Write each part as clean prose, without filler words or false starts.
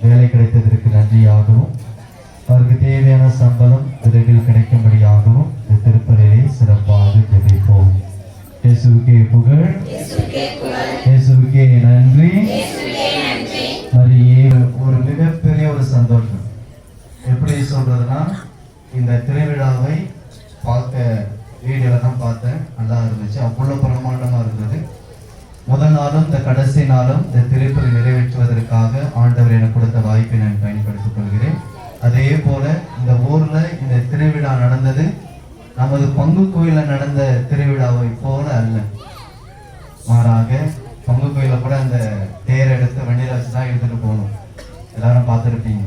வேலை கிடைத்ததற்கு நன்றியாகவும் அவருக்கு தேவையான சம்பளம் விரைவில் கிடைக்கும்படியாகவும் இந்த திருப்பலியை சிறப்பாக ஜெபிப்போம். இயேசுவுக்கே புகழ், இயேசுவுக்கே நன்றி. மரியே ஒரு மிகப்பெரிய ஒரு சந்தோஷம். எப்படி சொல்றதுன்னா, இந்த திருவிழாவை பார்க்க வீடியோல தான் பார்த்தேன், நல்லா இருந்துச்சு, அவ்வளோ பிரமாண்டமா இருந்தது. முதல் நாளும் இந்த கடைசி நாளும் இந்த திருப்பலி நிறைவேற்றுவதற்காக ஆண்டவர் எனக்கு கொடுத்த வாய்ப்பை நான் பயன்படுத்திக் கொள்கிறேன். அதே போல இந்த ஊர்ல இந்த திருவிழா நடந்தது நமது பங்கு கோயில நடந்த திருவிழாவை போல அல்ல. மாறாக பங்கு கோயில கூட அந்த தேர் எடுத்து வண்டியில வச்சுதான் எடுத்துட்டு போகணும், எல்லாரும் பார்த்துருப்பீங்க.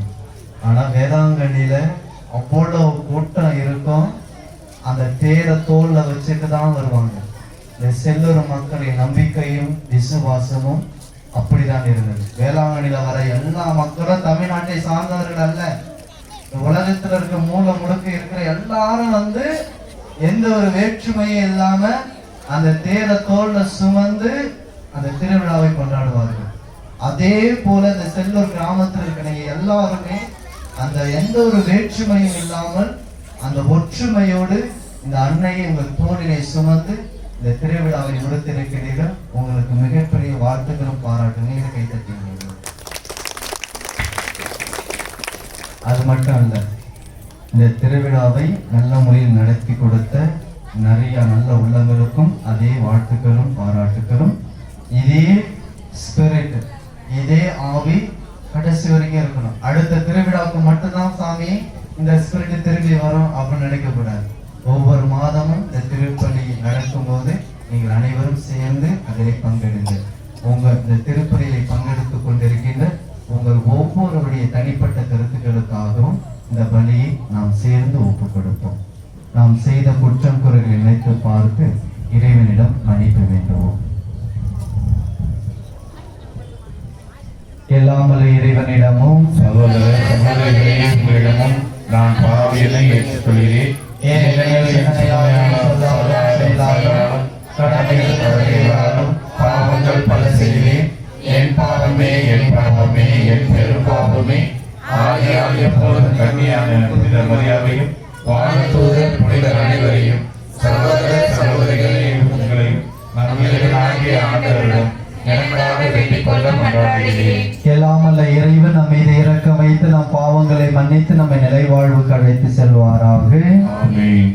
ஆனா வேளாங்கண்ணியில அவ்வளோ கூட்டம் இருக்கும், அந்த தேரை தோல்ல வச்சுட்டு தான் வருவாங்க. இந்த செல்லூர் மக்களின் நம்பிக்கையும் விசுவாசமும் அப்படிதான் இருந்தது. வேளாங்கண்ணியில வர எல்லா மக்களும் தமிழ்நாட்டை சார்ந்தவர்கள் அல்ல, உலகத்துல இருக்க மூல முழுக்க இருக்கிற எல்லாரும் வந்து எந்த ஒரு வேற்றுமையும் இல்லாம அந்த தேரை தோல்ல சுமந்து அந்த திருவிழாவை கொண்டாடுவார்கள். அதே போல இந்த செல்லூர் கிராமத்தில் இருக்கிற எல்லாருமே அந்த எந்த ஒரு வேற்றுமையும் இல்லாமல் அந்த ஒற்றுமையோடு இந்த அன்னையை உங்கள் தோளினை சுமந்து இந்த திருவிழாவை முடித்திருக்கிறீர்கள். உங்களுக்கு மிகப்பெரிய வாழ்த்துக்களும் பாராட்டுங்க, கைத்தட்டீங்க. அது மட்டும் அல்ல, இந்த திருவிழாவை நல்ல முறையில் நடத்தி கொடுத்த நிறைய நல்ல உள்ளங்களுக்கும் அதே வாழ்த்துக்களும் பாராட்டுக்களும். இதே ஸ்பிரிட், இதே ஆவி கடைசி வரைக்கும் இருக்கணும். அடுத்த திருவிழாவுக்கு மட்டும்தான் சாமி இந்த ஸ்பிரிட் திரும்பி வரும் அப்படின்னு நினைக்க கூடாது. ஒவ்வொரு மாதமும் இந்த திருப்பலி நடக்கும் போது நீங்கள் அனைவரும் சேர்ந்து அதில் பங்கெடுங்க. இந்த திருப்பலியை பங்கெடுத்துக் கொண்டிருக்கின்ற உங்கள் ஒவ்வொருவருடைய தனிப்பட்ட கருத்துக்களுக்காகவும் இந்த பலியை நாம் சேர்ந்து ஒப்புக் கொடுப்போம். நாம் செய்த குற்றம் குறைகளை நினைத்து பார்த்து இறைவனிடம் மன்னிப்பு வேண்டுவோம். எல்லாம் வல்ல இறைவனிடமும் சகோதர சகோதரிகளிடமும் நான் பாவியனை ஏற்றுக்கொள்கிறேன். பாவங்கள் பல செய்தேன், என் பாவமே என் பாவமே என் பெரும் பாவமே. ஆகையால் எப்போதும் கன்னியான புனித மரியாதையும் வானதூதர் புனிதர் அனைவரையும் சகோதர சகோதரிகளையும் உங்களையும் நம்மிடமாகிய ஆண்டவரிடம் எனக்காக வேண்டிக் கொள்ள மன்றாடுகிறேன். எல்லாம் அல்ல இறைவன் நம் மீது இரக்கம் வைத்து நம் பாவங்களை மன்னித்து நம்மை நிலைவாழ்வுக்கு அழைத்து செல்வாராக. ஆமென்.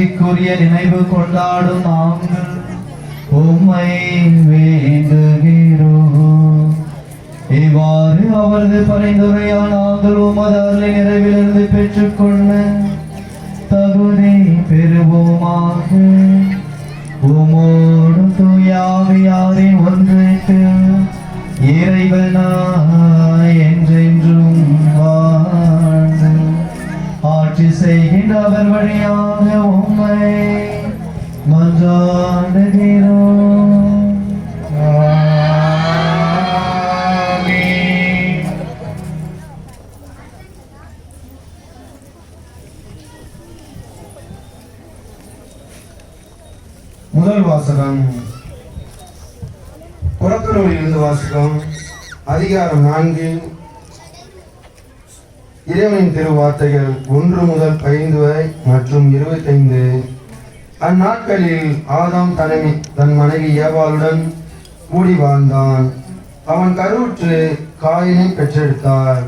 மாட்சிக்குரிய நினைவு கொண்டாடும் நாங்கள் உம்மை வேண்டுகிறோம். இவ்வாறு அவரது பரிந்துரையால் நாங்கள் உமது அருளை நிறைவிலிருந்து பெற்றுக்கொள்ள தகுதி பெறுவோமாக. உமோடு தூயாவியாரின் ஒன்றுக்கு இறைவனாய் என்றென்றும் வாழ்ந்து ஆட்சி செய்கின்றவர் வழியாக உம்மை மன்றாடுகிறோம். முதல் வாசகம் புறக்கனூரில் இருந்து வாசகம். அதிகாரம் 4. இறைவனின் திருவார்த்தைகள் 1 முதல் 5 வரை மற்றும் 25. அந்நாட்களில் ஆதாம் தன் மனைவி ஏவாளுடன் கூடி வாழ்ந்தான். அவன் கருவுற்று காயினை பெற்றெடுத்தார்.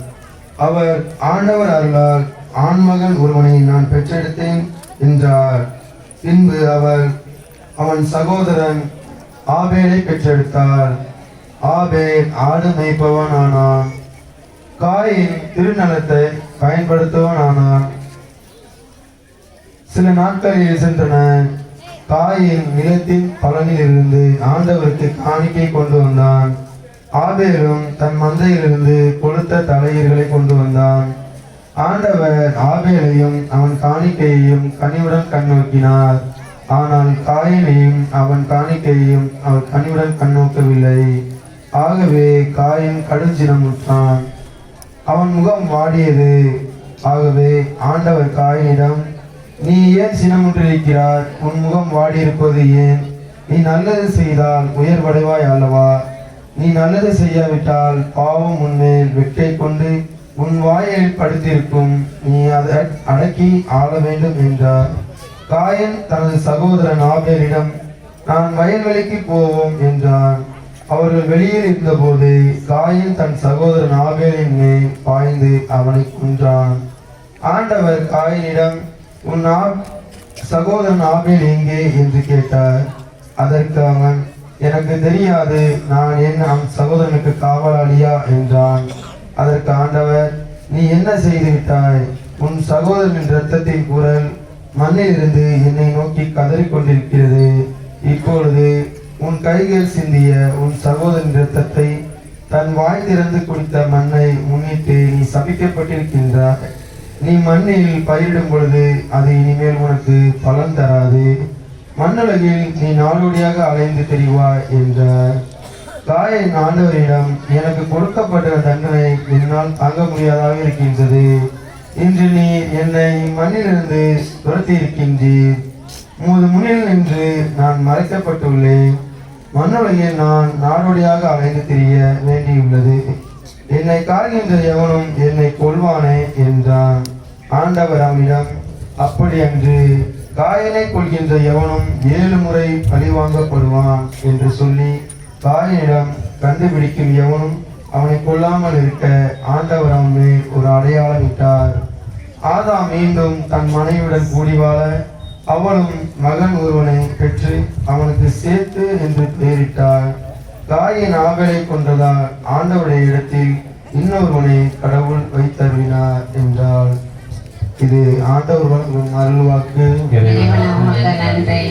அவர் ஆண்டவர் அருளால் ஆண்மகன் ஒருவனை நான் பெற்றெடுத்தேன் என்றார். பின்பு அவர் அவன் சகோதரன் ஆபேலை பெற்றெடுத்தார். ஆபேல் ஆடு மேய்ப்பவன் ஆனான். காயின் திருநலத்தை பயன்படுத்துவன் ஆனான். சில நாட்களில் சென்றன. காயின் நிலத்தின் பலனில் இருந்து ஆண்டவருக்கு காணிக்கை கொண்டு வந்தான். ஆபேலும் தன் மந்தையிலிருந்து கொழுத்த தலையீர்களை கொண்டு வந்தான். ஆண்டவர் ஆபேலையும் அவன் காணிக்கையையும் கனிவுடன் கண்ணோக்கினார். ஆனால் காயினையும் அவன் காணிக்கையையும் அவர் கனிவுடன் கண்ணோக்கவில்லை. ஆகவே காயின் கடுஞ்சினமுற்றான். அவன் முகம் வாடியது. ஆகவே ஆண்டவர் காயினிடம், நீ ஏன் சினமுற்றிருக்கிறாய்? உன் முகம் வாடியிருப்பது ஏன்? நீ நல்லது செய்தால் உயர்வடைவாய் அல்லவா? நீ நல்லது செய்யாவிட்டால் பாவம் உன்மேல் வெட்கை கொண்டு உன் வாயில் படுத்திருக்கும். நீ அதை அடக்கி ஆள வேண்டும் என்றார். காயன் தனது சகோதரன் ஆபேலிடம், நான் வயல்வெளிக்கு போவோம் என்றான். அவர்கள் வெளியில் இருந்தபோது காயன் தன் சகோதரன் ஆபேலின் மேல் பாய்ந்து அவனை கொன்றான். ஆண்டவர் காயனிடம், உன் சகோதரன் ஆபேல் எங்கே என்று கேட்டார். அதற்கு அவன், எனக்கு தெரியாது, நான் என் சகோதரனுக்கு காவலாளியா என்றான். அதற்கு ஆண்டவர், நீ என்ன செய்து விட்டாய்? உன் சகோதரனின் இரத்தத்தின் குரல் மண்ணில் இருந்து என்னை நோக்கி கதறிக்கொண்டிருக்கிறது. இப்பொழுது உன் கைகள் சிந்திய உன் சகோதரன் இரத்தத்தை தன் வாய் திறந்து குடித்த மண்ணை முன்னிட்டு நீ சபிக்கப்பட்டிருக்கின்றாய். நீ மண்ணில் பயிரிடும் பொழுது அது இனிமேல் உனக்கு பலன் தராது. மண்ணுலகில் நீ நாடோடியாக அலைந்து தெரிவாய் என்றார். காயின் ஆண்டவரிடம், எனக்கு கொடுக்கப்பட்ட தண்டனை என்னால் தாங்க முடியாதாக இருக்கின்றது. இன்று நீ என்னை மண்ணிலிருந்து துரத்தி இருக்கின்றீர். உமது முன்னில் நின்று நான் மறைக்கப்பட்டுள்ளேன். மண்ணுலகில் நான் நாடோடியாக அலைந்து திரிய வேண்டியுள்ளது. என்னை காண்கின்ற எவனும் என்னை கொல்வானே என்றான். ஆண்டவர் அவனிடம், அப்படி அன்று காயனை கொள்கின்ற எவனும் 7 முறை பழிவாங்கப்படுவான் என்று சொல்லி காயனிடம் கண்டுபிடிக்கும் எவனும் அவனை கொல்லாமல் இருக்க ஆண்டவர் அவன் மேல் ஒரு அடையாளம் இட்டார். ஆதாம் மீண்டும் தன் மனைவியுடன் கூடி வாழ அவளும் மகன் ஒருவனை பெற்று அவனுக்கு சேத்து என்று பெயரிட்டார். காயின் ஆபேலை கொன்றதால் ஆண்டவருடைய இடத்தில் இன்னொருவனை கடவுள் வைத்தருளினார் என்றால். இது ஆண்டவர் வழங்கும் அருள்வாக்கு. நன்றி.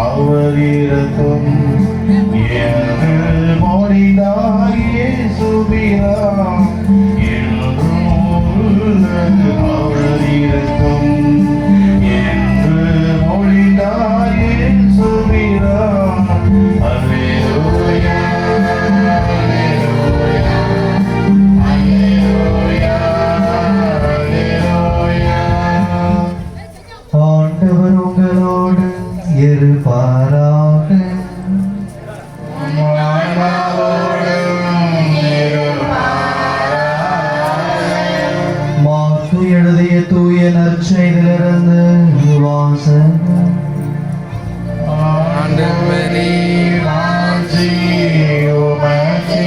அவர் இரக்கம் என்று மொழிந்தார் இயேசுவினார். என்றும் உள்ளது அவர் இரக்கம் என்று மொழிந்தார் இயேசுவினார். அல்லேலூயா, அல்லேலூயா, அல்லேலூயா, அல்லேலூயா. ஆண்டவர் உங்களோடு இருப்பாராக. மாற்கு எழுதிய தூய நற்செய்தியிலிருந்து வாசகம். ஆண்டவரே, மாட்சி உமக்கே.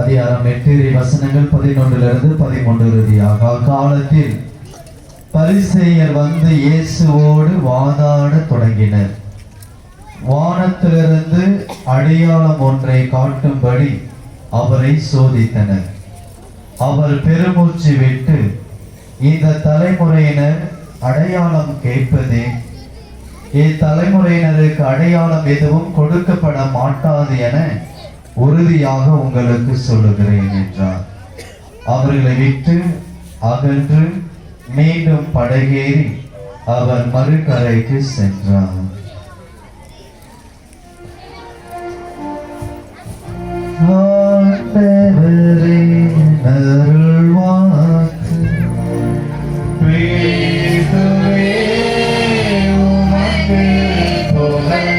அதிகாரம் 8 வசனங்கள் 11 13 இறுதியாக. அக்காலத்தில் பரிசேயர் வந்து இயேசுவோடு வாதாட தொடங்கினர். வானத்திலிருந்து அடையாளம் ஒன்றை காட்டும்படி அவரை சோதித்தனர். அவர் பெருமூச்சு விட்டு, இந்த தலைமுறையினர் அடையாளம் கேட்பதே, இத்தலைமுறையினருக்கு அடையாளம் எதுவும் கொடுக்கப்பட மாட்டாது என உறுதியாக உங்களுக்கு சொல்லுகிறேன் என்றார். அவர்களை விட்டு அகன்று மீண்டும் படகேறி அவர் மறுகரைக்கு சென்றார். ஆண்டவரே, அருள்வாக்கு. கிறிஸ்துவே, உமக்கு புகழ்.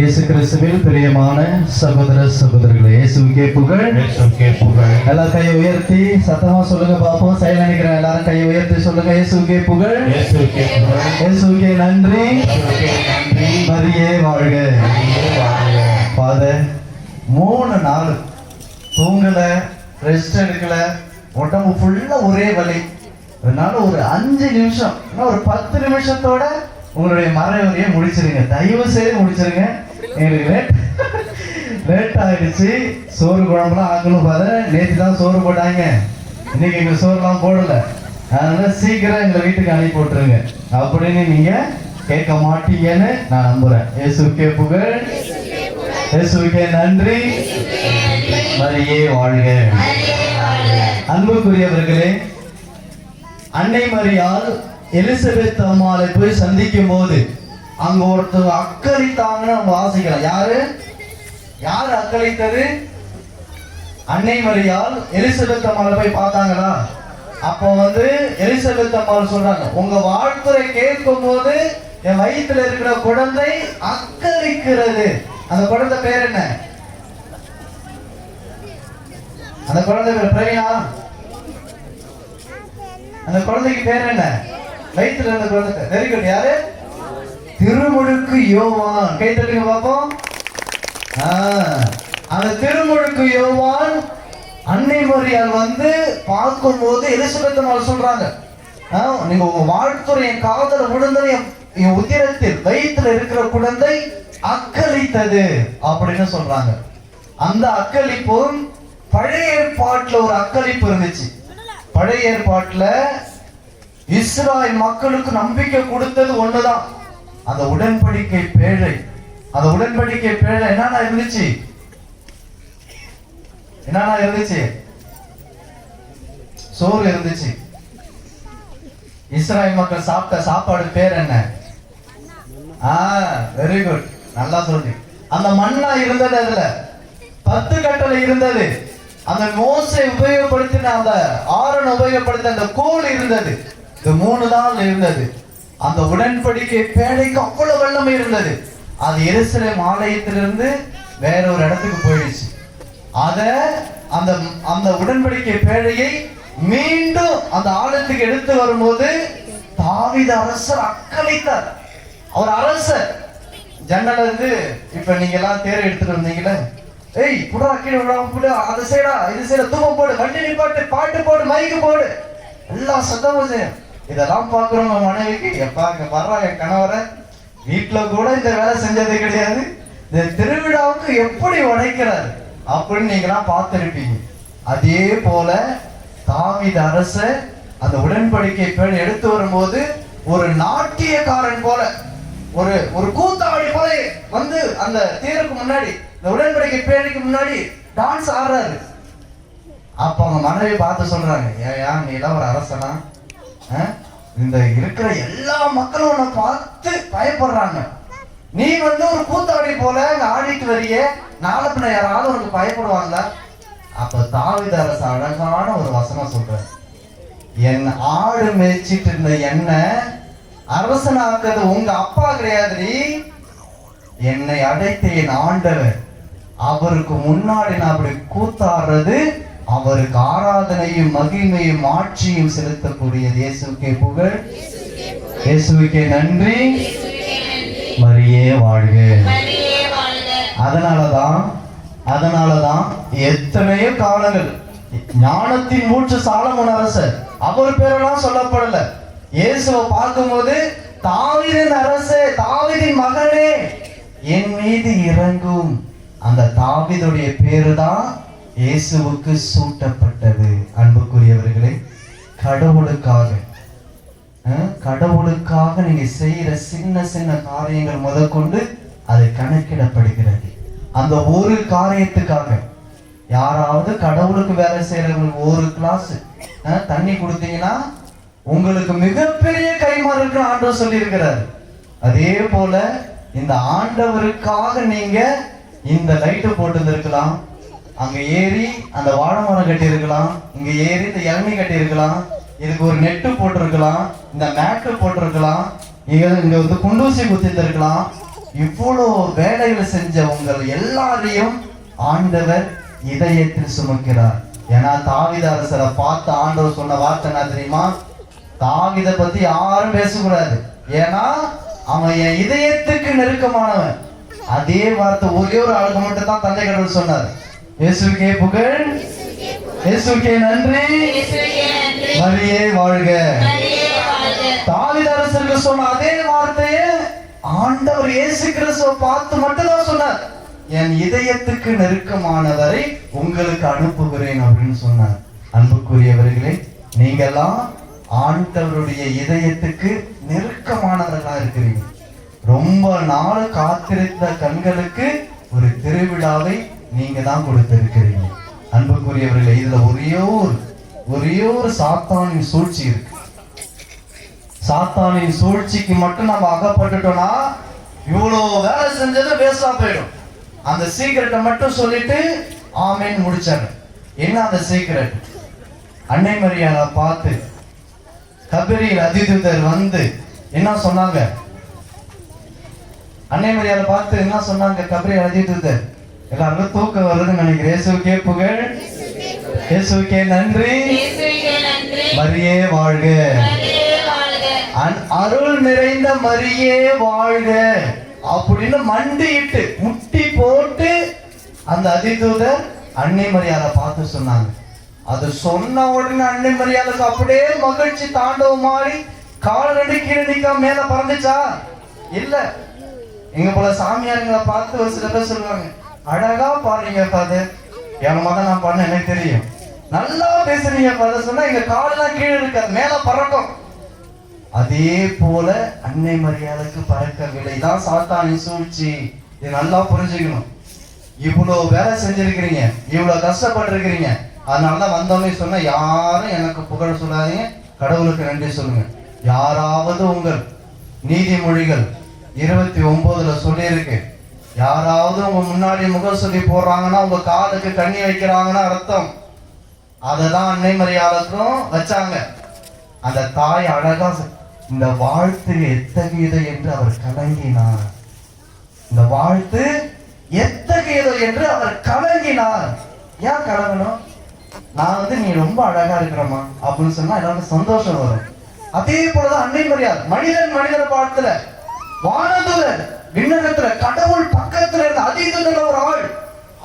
இயேசு கிறிஸ்துவில் பிரியமான சகோதர சகோதரிகளே, இயேசுவுக்கே புகழ். இயேசுவுக்கே புகழ். எல்லா கையை உயர்த்தி சத்தமா சொல்லுங்க பாப்போம். செயல் நினைக்கிறேன் எல்லாரும் கையை உயர்த்தி சொல்லுங்க. இயேசுவுக்கே புகழ். இயேசுவுக்கே புகழ். இயேசுவுக்கே நன்றி. இயேசுவுக்கே நன்றி. மரியே வாழ்க. மரியே வாழ்க. ஃபாதர் 3 நாள் தூங்கல, ரெஸ்ட் எடுக்கல, உடம்பு ஃபுல்லா ஒரே வலி. அதனால ஒரு 5 நிமிஷம், ஒரு 10 நிமிஷத்தோட உங்களுடைய மறைவரையை முடிச்சிருங்க. தயவு செய்து முடிச்சிருங்க. எங்களுக்கு லேட் ஆயிடுச்சு. சோறு குழம்புலாம் ஆக்கணும். நேற்று தான் சோறு போட்டாங்க, இன்னைக்கு எங்க சோறுலாம் போடல. அதனால சீக்கிரம் எங்களை வீட்டுக்கு அனுப்பி போட்டுருங்க அப்படின்னு நீங்க கேட்க மாட்டீங்கன்னு நான் நம்புறேன். இயேசுவுக்கே புகழ். இயேசுவுக்கே நன்றி. மரியே வாழ்க. அன்புக்குரியவர்களே, அன்னை மரியாள் எலிசபெத் அம்மாளை போய் சந்திக்கும் போது அங்க ஒருத்தர் அக்களித்தாங்கன்னு நம்ம வாசிக்கலாம். யாரு அக்களித்தது? அன்னை மரியாள் எலிசபெத் அம்மாளை போய் பார்த்தாங்களா? அப்போ எலிசபெத் அம்மாள் சொல்றாங்க, உங்க வாழ்த்துரை கேட்கும் போது என் வயிற்றுல இருக்கிற குழந்தை அக்களிக்கிறது. அந்த குழந்தை பேர் என்ன? அந்த குழந்தை பேர் பிரவீனா. அந்த குழந்தைக்கு பேர் என்ன? வயிற்றுல இருந்த குழந்தை. Very good. யாரு? திருமுழுக்கு யோவான். கை தட்டுங்க பாப்போம். அந்த திருமுழுக்கு யோவான் அன்னை மரியாள் பார்க்கும் போது எலிசபெத் அம்மாள் சொல்றாங்க, நீங்க உங்க வாழ்த்துறை என் காதல விழுந்தது, என் உதிரத்தில் வயிற்றுல இருக்கிற குழந்தை அக்களித்தது அப்படின்னு சொல்றாங்க. அந்த அக்களிப்பும் பழைய ஏற்பாட்டுல ஒரு அக்களிப்பு இருந்துச்சு. பழைய ஏற்பாட்டுல இஸ்ராயல் மக்களுக்கு நம்பிக்கை கொடுத்தது ஒண்ணுதான், அந்த உடன்படிக்கை பேழை. அந்த உடன்படிக்கை பேழை என்னன்னா இருந்துச்சு? சோறு இருந்துச்சு. இஸ்ராயல் மக்கள் சாப்பிட்ட சாப்பாடு பேர் என்ன? வெரி குட், நல்லா சொல்லி. அந்த மண்ணா இருந்தது, அதுல 10 கட்டளை இருந்தது. அந்த மோசே உபயோகப்படுத்தின அந்த ஆரோன் உபயோகப்படுத்தின அந்த கோல் இருந்தது. இது 3 நாள் இருந்தது. அந்த உடன்படிக்கை பேழைக்கு அவ்வளவு வல்லமை இருந்தது. அது எருசலேம் ஆலயத்திலிருந்து வேற ஒரு இடத்துக்கு போயிடுச்சு. அந்த உடன்படிக்கை பேழையை மீண்டும் அந்த ஆலயத்துக்கு எடுத்து வரும்போது தாவீது அரசர் அக்களித்தார். அவர் அரசர் ஜன்னல இருந்து, இப்ப நீங்க எல்லாம் தேர் எடுத்துட்டு வந்தீங்களே, ஏய் புடா கீழே விடாம அது சைடா இது சைடா தூக்கம் போடு, வண்டி நிப்பாட்டு, பாட்டு போடு, மைக்கு போடு, எல்லாம் சத்தமும் செய்யும். இதெல்லாம் பாக்குறவங்க மனைவிக்கு, எப்பா இங்க வர்றா என் கணவரை, வீட்டுல கூட இந்த வேலை செஞ்சது கிடையாது, இந்த திருவிழாவுக்கு எப்படி உடைக்கிறாரு அப்படின்னு நீங்க எல்லாம் பார்த்திருப்பீங்க. அதே போல தாவீது அரசர் அந்த உடன்படிக்கை பேழை எடுத்து வரும்போது ஒரு நாட்டியக்காரன் போல, ஒரு கூத்தாடி போல வந்து அந்த தேருக்கு முன்னாடி, இந்த உடன்படிக்கை பேழைக்கு முன்னாடி டான்ஸ் ஆடுறாரு. அப்ப அவங்க மனைவி பார்த்து சொல்றாங்க, ஏன் நீ எல்லாம் ஒரு அரசனா? இந்த இருக்கிற எல்லா மக்களும் உன்னை பார்த்து பயப்படுறாங்க, நீ வந்து ஒரு கூத்தாடி போல ஆடிட்டு வரிய, நாளை பின்ன யாராவது உனக்கு பயப்படுவாங்க. அப்ப தாவீது அரசு அழகான ஒரு வசனம் சொல்ற, என் ஆடு மேய்ச்சிட்டு இருந்த என்ன அரசனாக்குறது உங்க அப்பா கிடையாது, என்னை அடைத்த என் ஆண்டவர், அவருக்கு முன்னாடி நான் அப்படி கூத்தாடுறது அவருக்கு ஆராதனையும் மகிமையும் ஆட்சியும் செலுத்தக்கூடியது. இயேசுக்கே புகழ், இயேசுக்கே நன்றி, மரியே வாழ்க. அதனாலதான் எத்தனையோ காலங்கள் ஞானத்தின் மூச்சு சாலமோன் அரசர், அவர் பேரெல்லாம் சொல்லப்படல. இயேசுவை பார்க்கும்போது தாவீதின் அரசே, தாவீதின் மகனே, என் மீது இறங்கும், அந்த தாவீதுடைய பேரு தான் இயேசுவுக்கு சூட்டப்பட்டது. அன்புக்குரியவர்களே, கடவுளுக்காக நீங்க செய்யற சின்ன சின்ன காரியங்கள் முதற்கொண்டு அது கணக்கிடப்படுகிறது. அந்த ஒரு காரியத்துக்காக யாராவது கடவுளுக்கு வேலை செய்யறவங்களுக்கு ஒரு கிளாஸ் தண்ணி கொடுத்தீங்கன்னா உங்களுக்கு மிகப்பெரிய கைமாறு ஆண்டவர் சொல்லி இருக்கிறார். அதே போல இந்த ஆண்டவருக்காக நீங்க இந்த லைட்டு போட்டு இருக்கலாம், அங்க ஏறி அந்த வாழை மரம் கட்டி இருக்கலாம், இங்க ஏறி இந்த இளநீ கட்டி இருக்கலாம், இதுக்கு ஒரு நெட்டு போட்டிருக்கலாம், இந்த மேட்டு போட்டிருக்கலாம், இங்க வந்து குண்டூசி குத்திட்டு இருக்கலாம். இவ்வளோ வேலைகளை செஞ்ச உங்கள் எல்லாரையும் ஆண்டவர் இதயத்தில் சுமக்கிறார். ஏன்னா தாவீது அரசரை பார்த்து ஆண்டவர் சொன்ன வார்த்தை என்ன தெரியுமா? தாவீதை பத்தி யாரும் பேசக்கூடாது, ஏன்னா அவன் என் இதயத்துக்கு நெருக்கமானவன். அதே வார்த்தை ஒரே ஒரு ஆளுக்கு மட்டும் தான் தந்தை கடவுள் சொன்னார். இயேசுக்கே புகழ், இயேசுக்கே நன்றி, மரியே வாழ்க. தாவீது அரசருக்கு சொன்ன அதே வார்த்தையை ஆண்டவர் இயேசு கிறிஸ்துவை பார்த்து மட்டும்தான் சொன்னார், என் இதயத்துக்கு நெருக்கமானவரை உங்களுக்கு அனுப்புகிறேன் அப்படின்னு சொன்னார். அன்புக்குரியவர்களே, நீங்கெல்லாம் ஆண்டவருடைய இதயத்துக்கு நெருக்கமானவர்களா இருக்கிறீங்க. ரொம்ப நாள் காத்திருந்த கண்களுக்கு ஒரு திருவிழாவை நீங்க தான் கொடுத்திருக்கிறீங்க. அன்புக்குரியவர்களே, இதுல ஒரே ஒரு சாத்தானின் சூழ்ச்சி இருக்கு. சாத்தானின் சூழ்ச்சிக்கு மட்டும் நம்ம அகப்பட்டுட்டோம்னா இவ்வளவு வேலை செஞ்சது வேஸ்டா போயிடும். அந்த சீக்கிரட்டை மட்டும் சொல்லிட்டு ஆமேன் முடிச்சாங்க. என்ன அந்த சீக்கிரட்? அன்னை மரியாதை பார்த்து கபிரியல் அதிதூதர் வந்து என்ன சொன்னாங்க? அன்னை மரியாதை பார்த்து என்ன சொன்னாங்க? கபிரியல் அதிதூதர், எல்லாருக்கும் தூக்கம் வருதுன்னு நினைக்கிறேன். இயேசுக்கே புகழ், இயேசுக்கே நன்றி, மரியே வாழ்க. அருள் நிறைந்த மரியே வாழ்க அப்படின்னு மண்டிட்டு முட்டி போட்டு அந்த அதிதூதர் அன்னை மரியாதை பார்த்து சொன்னாங்க. அது சொன்ன உடனே அன்னை மரியாதைக்கு அப்படியே மகிழ்ச்சி தாண்டவமாடி கால் ரெண்டு கீழே நிக்காம மேல பறந்துச்சா? இல்ல. எங்க போல சாமியாருங்களை பார்த்து ஒரு சில பேர் சொல்லுவாங்க, அழகா பாடுறீங்க ஃபாதர். என் மதம் நான் பாடுன எனக்கு தெரியும், நல்லா பேசுறீங்க ஃபாதர் சொன்னா எங்க காலெல்லாம் கீழே இருக்காது, மேல பறக்கும். அதே போல அன்னை மரியாதைக்கு பறக்கவில்லை. தான் சாத்தானின் சூழ்ச்சி. இது நல்லா புரிஞ்சுக்கணும். இவ்வளவு வேலை செஞ்சிருக்கிறீங்க, இவ்வளவு கஷ்டப்பட்டிருக்கிறீங்க, அதனாலதான் வந்தோன்னே சொன்ன யாரும் எனக்கு புகழ் சொல்லாதீங்க, கடவுளுக்கு நன்றி சொல்லுங்க. யாராவது உங்கள் நீதிமொழிகள் 29 சொல்லி இருக்கு, யாராவது உங்க முன்னாடி முகசொலி போடுறாங்கன்னா உங்க காலுக்கு கண்ணி வைக்கிறாங்கன்னா அர்த்தம். அததான் அன்னை மரியாதைக்கும் வச்சாங்க. அந்த தாய் அழகா இந்த வாழ்த்து எத்தகையது என்று அவர் கலங்கினார். இந்த வாழ்த்து எத்தகையது என்று அவர் கலங்கினார். ஏன் கலங்கணும்? நான் நீ ரொம்ப அழகா இருக்கிறமா அப்படின்னு சொன்னா எல்லாருக்கும் சந்தோஷம் வரும். அதே போலதான் அன்னை மரியாதை. மனிதரை பார்த்துல வானதூதர் விண்ணகத்துல கடவுள் பக்கத்துல இருந்த அதிதூதர் ஒரு ஆள்,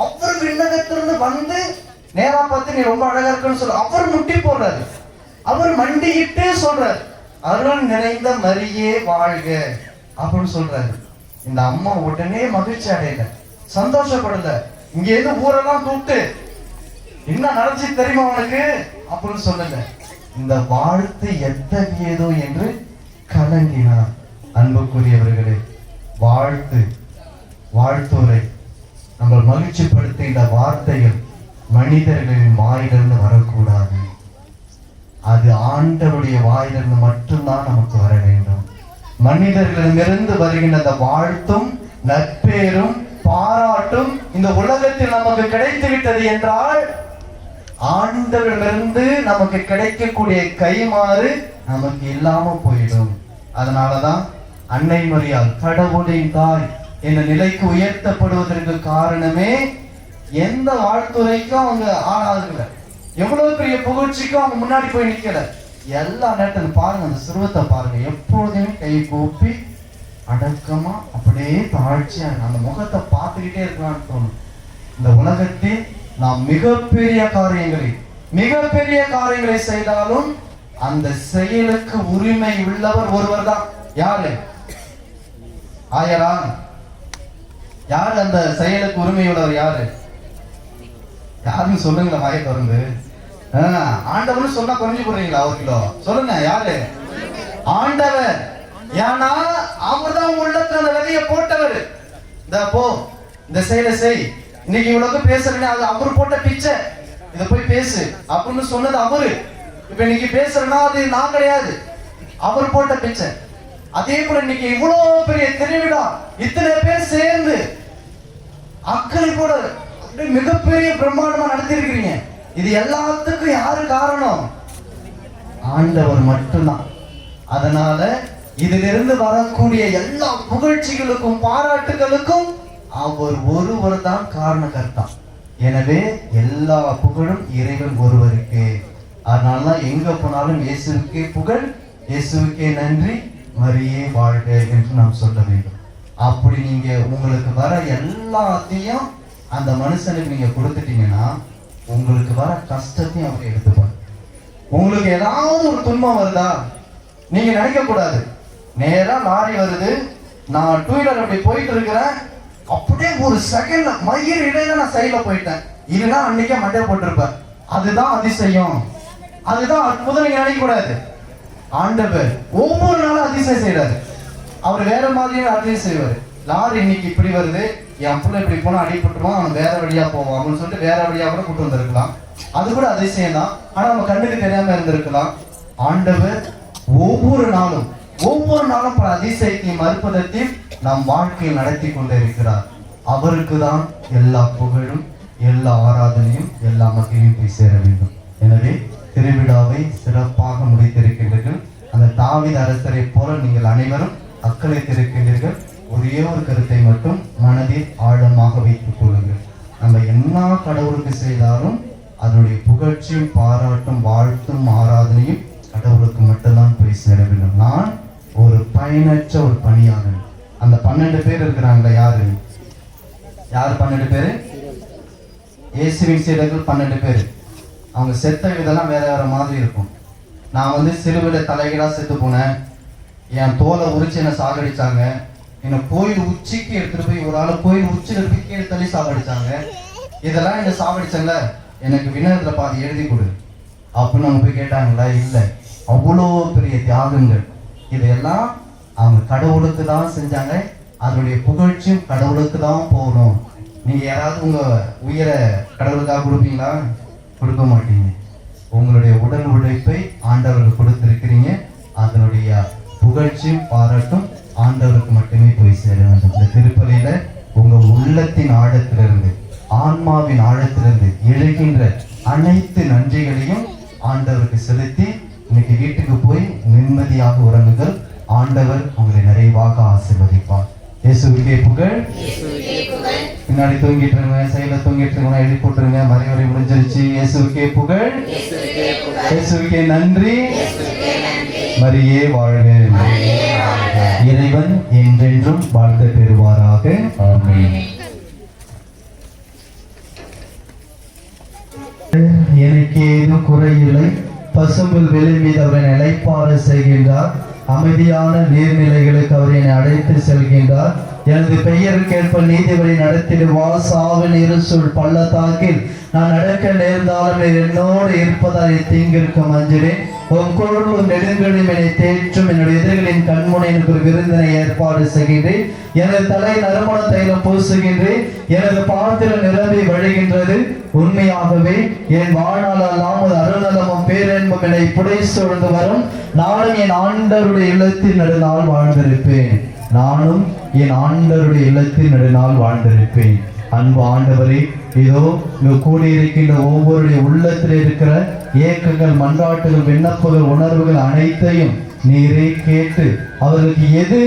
அவர் விண்ணகத்திலிருந்து வந்து நேரா பார்த்து நீ ரொம்ப அழகா இருக்குன்னு சொல்ல அவர் முட்டி போடுறாரு. அவர் மண்டியிட்டு சொல்றாரு, அருள் நிறைந்த மரியே வாழ்க அப்படின்னு சொல்றாரு. இந்த அம்மா உடனே மகிழ்ச்சி அடையல, சந்தோஷப்படல. இங்க இருந்து ஊரெல்லாம் கூப்பிட்டு என்ன நடந்துச்சு தெரியுமா உனக்கு அப்படின்னு சொல்லுங்க. இந்த வாழ்த்து எத்தகையதோ என்று கலங்கினார். அன்புக்குரியவர்களே, வாழ்த்துரை நம்ம மகிழ்ச்சிப்படுத்துகின்ற வார்த்தைகள் மனிதர்களின் வாயிலிருந்து வரக்கூடாது. அது ஆண்டவருடைய வாயிலிருந்து மட்டும்தான் நமக்கு வர வேண்டும். மனிதர்களிடமிருந்து வருகின்ற அந்த வாழ்த்தும் நற்பேரும் பாராட்டும் இந்த உலகத்தில் நமக்கு கிடைத்து விட்டது என்றால், ஆண்டவரிடமிருந்து நமக்கு கிடைக்கக்கூடிய கைமாறு நமக்கு இல்லாம போயிடும். அதனாலதான் அன்னை மரியாள் கடவுளின் தாய் என்ற நிலைக்கு உயர்த்தப்படுவதற்கு காரணமே எந்த வாழ்த்துறைக்கும் அவங்க ஆளாதுல, எவ்வளவு பெரிய புகழ்ச்சிக்கும் அவங்க முன்னாடி போய் நிக்கல. எல்லா நேரத்திலும் பாருங்க, அந்த சிறுவத்தை பாருங்க, எப்பொழுதுமே கை கூப்பி அடக்கமா அப்படியே தாழ்ச்சியா அந்த முகத்தை பார்த்துக்கிட்டே இருக்கலாம்னு தோணும். இந்த உலகத்தில் நாம் மிகப்பெரிய காரியங்களை செய்தாலும் அந்த செயலுக்கு உரிமை உள்ளவர் ஒருவர் தான். யாரு? ஆயரா? யாரு அந்த செயலுக்கு உரிமை உள்ளவர்? யாருன்னு சொல்லுங்களா? வாயை திறந்து. ஆண்டவர்னு சொன்னா குறைஞ்சு போடுறீங்களா? ஒரு கிலோ சொல்லுங்க. யாரு? ஆண்டவர். ஏன்னா அவர் தான் உள்ளத்துல அந்த விதைய போட்டவர். இந்த போ, இந்த செயலை செய், இன்னைக்கு இவ்வளவு பேசுறேன்னு அது அவர் போட்ட பிச்சை, இத போய் பேசு அப்படின்னு சொன்னது அவரு. இப்ப இன்னைக்கு பேசுறேன்னா அது நான் கிடையாது, அவர் போட்ட பிச்சை. அதே போல இன்னைக்கு இவ்வளவு பெரிய திருவிழா, இத்தனை பேர் சேர்ந்து அக்கறை போட மிகப்பெரிய பிரம்மாண்டமா நடத்திருக்கிறீங்க. இது எல்லாத்துக்கும் யாரு காரணம்? ஆண்டவர் மட்டும்தான். அதனால இதிலிருந்து வரக்கூடிய எல்லா புகழ்ச்சிகளுக்கும் பாராட்டுகளுக்கும் அவர் ஒருவர் தான் காரணகர்த்தா. எனவே எல்லா புகழும் இறைவன் ஒருவருக்கு. அதனாலதான் எங்க போனாலும் இயேசுவுக்கே புகழ், இயேசுவுக்கே நன்றி, மரியே வாழ்க என்று நாம் சொல்ல வேண்டும். அப்படி நீங்க உங்களுக்கு வர எல்லாத்தையும் அந்த மனுஷனுக்கு நீங்க கொடுத்துட்டீங்கன்னா உங்களுக்கு வர கஷ்டத்தையும் அவர் எடுத்துப்பார். உங்களுக்கு ஏதாவது ஒரு துன்பம் வருதா நீங்க நினைக்க கூடாது. நேரா லாரி வருது, நான் 2 வீலர் அப்படி போயிட்டு இருக்கிறேன், அப்படியே ஒரு செகண்ட்ல மயிர் இடையில நான் சைட்ல போயிட்டேன், இல்லைன்னா அன்னைக்கே மண்டை போட்டிருப்பேன். அதுதான் அதிசயம், அதுதான் அற்புதம். நீங்க நினைக்க கூடாது. ஆண்டவர் ஒவ்வொரு நாளும் அதிசயம் செய்யறாரு. அவர் வேற மாதிரியே அதிசயம் செய்வாரு. லாரி இன்னைக்கு இப்படி வருது, என் பிள்ளை இப்படி போனா அடிபட்டுருவான், அவன் வேற வழியா போவான் அப்படின்னு சொல்லிட்டு வேற வழியா கூட கூட்டு வந்திருக்கலாம். அது கூட அதிசயம் தான். ஆனா நம்ம கண்ணுக்கு தெரியாம இருந்திருக்கலாம். ஆண்டவர் ஒவ்வொரு நாளும் பல அதிசயத்தையும் அற்புதத்தையும் நம் வாழ்க்கையில் நடத்தி கொண்டே இருக்கிறார். அவருக்கு தான் எல்லா புகழும், எல்லா ஆராதனையும், எல்லா மகிமையும் போய் சேர வேண்டும். எனவே திருவிழாவை சிறப்பாக முடித்திருக்கின்றீர்கள். அந்த தாவீது அரசரை போல நீங்கள் அனைவரும் அக்களித்திருக்கின்றீர்கள். ஒரே ஒரு கருத்தை மட்டும் மனதில் ஆழமாக வைத்துக் கொள்ளுங்கள். நம்ம என்ன கடவுளுக்கு செய்தாலும் அதனுடைய புகழ்ச்சியும் பாராட்டும் வாழ்த்தும் ஆராதனையும் கடவுளுக்கு மட்டும்தான் போய் சேர வேண்டும். நான் ஒரு பயனற்ற ஒரு பணியாளன். அந்த 12 பேர் இருக்கிறாங்களா? யாரு 12 பேரு? இயேசுவின் சீடர்கள் 12 பேர். அவங்க செத்த விதெல்லாம் வேற வேற மாதிரி இருக்கும். நான் வந்து சிறுவிட தலைகீழா செத்து போனேன், என் தோலை உரிச்சு என்னை சாகடிச்சாங்க, என்னை கோயில் உச்சிக்கு எடுத்துட்டு போய் ஒரு ஆள் கோயில் உச்சியில் எடுத்து கீழே தள்ளி சாகடிச்சாங்க, இதெல்லாம் என்ன சாகடிச்சல எனக்கு விண்ணகத்துல பாதி எழுதி கொடு அப்படின்னு அவங்க போய் கேட்டாங்களா? இல்லை, அவ்வளோ பெரிய தியாகங்கள். இதையெல்லாம் அவங்க கடவுளுக்கு தான் செஞ்சாங்க. அதனுடைய புகழ்ச்சியும் கடவுளுக்கு தான் போகணும். நீங்க யாராவது உங்க உயிரை கடவுளுக்காக கொடுப்பீங்களா? கொடுக்க மாட்டீங்க. உங்களுடைய உடல் உழைப்பை ஆண்டவருக்கு கொடுத்திருக்கிறீங்க. அதனுடைய புகழ்ச்சியும் பாராட்டும் ஆண்டவருக்கு மட்டுமே போய் சேர வேண்டும். இந்த திருப்பலியில உங்க உள்ளத்தின் ஆழத்திலிருந்து, ஆன்மாவின் ஆழத்திலிருந்து எழுகின்ற அனைத்து நன்றிகளையும் ஆண்டவருக்கு செலுத்தி இன்னைக்கு வீட்டுக்கு போய் நிம்மதியாக உறங்குங்கள். ஆண்டவர் உங்களை நிறைவாக ஆசீர்வதிப்பார். இயேசுவுக்கே புகழ். பின்னாடி தூங்கிட்டு இருங்க, சைடுல தூங்கிட்டு இருக்கணும், எழுதி போட்டுருங்க. மறைவரை முடிஞ்சிருச்சு. இயேசுவுக்கே புகழ், இயேசுவுக்கே நன்றி. மரியே வாழ்க. இறைவன் என்றென்றும் வாழ்த்த பெறுவாராக. ஆமென். எனக்கு ஏதும் குறையில்லை. பசும்புல் வெளி மீது அவரை நிலைப்பாற செய்கின்றார். அமைதியான நீர்நிலைகளுக்கு அவர் என்னை அழைத்து செல்கின்றார். எனது பெயருக்கேற்ப நீதிபதி நடத்திடுவார். சாவின் இருசூழ் பள்ளத்தாக்கில் நான் நடக்க நேர்ந்தாலும் நீர் என்னோடு இருப்பதால் தீங்கிற்கு மஞ்சினேன். உன் குரலும் நெடுங்களையும் என்னை தேற்றும். என்னுடைய எதிரிகளின் கண்முனை எனக்கு ஒரு விருந்தினை ஏற்பாடு செய்கின்றேன். எனது தலை நறுமண தைலம் பூசுகின்றேன். எனது பாத்திரம் நிரம்பி வழிகின்றது. உண்மையாகவே என் வாழ்நாளெல்லாம் ஒரு அருநலமும் பேரன்பும் என்னை புடை சூழ்ந்து வரும். நானும் என் ஆண்டவருடைய இல்லத்தில் நெடுநாள் வாழ்ந்திருப்பேன். நானும் என் ஆண்டவருடைய இல்லத்தில் நெடுநாள் வாழ்ந்திருப்பேன். அன்பு ஆண்டவரே, இதோ இங்கு கூடியிருக்கின்ற ஒவ்வொருடைய உள்ளத்தில் இருக்கிற ஏக்கங்கள், மன்றாட்டுகள், விண்ணப்பங்கள், உணர்வுகள் அனைத்தையும் நீரே கேட்டு அவர்களுக்கு எது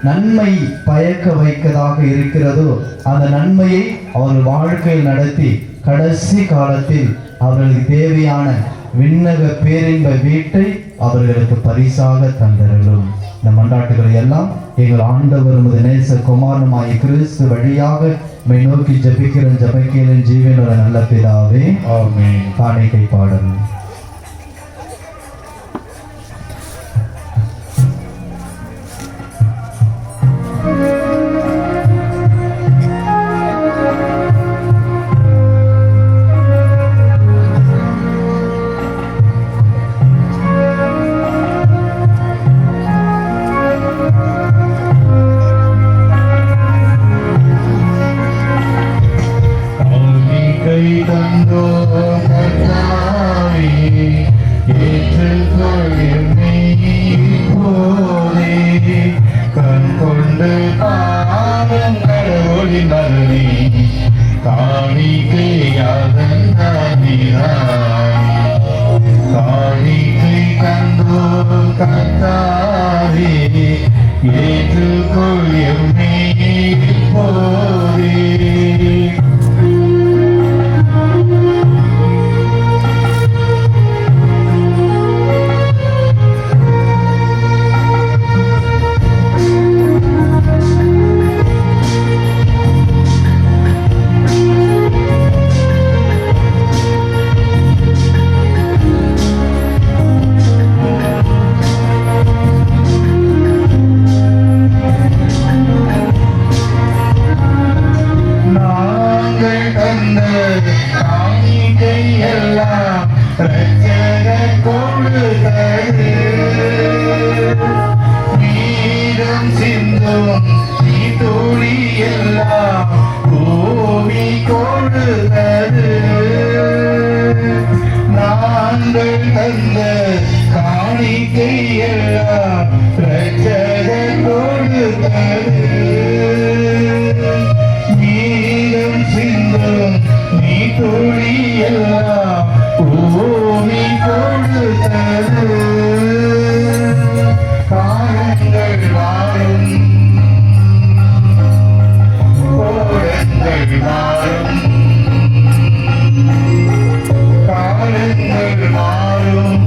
நன்மை பயக்க வைக்கதாக இருக்கிறதோ அந்த நன்மையை அவர்கள் வாழ்க்கையில் நடத்தி கடைசி காலத்தில் அவர்களுக்கு தேவையான விண்ணக பேரின்ப வீட்டை அவர்களுக்கு பரிசாக தந்தருளும். இந்த மன்றாட்டுகளை எல்லாம் எங்கள் ஆண்டவர் நேச குமாரனுமாய் கிறிஸ்து வழியாக மை நோக்கி ஜபிக்கிறேன். ஜபிக்கிறேன் ஜீவனோட நல்ல பிதாவே. ஆமென். காணிக்கை பாடல். ஆனாலும்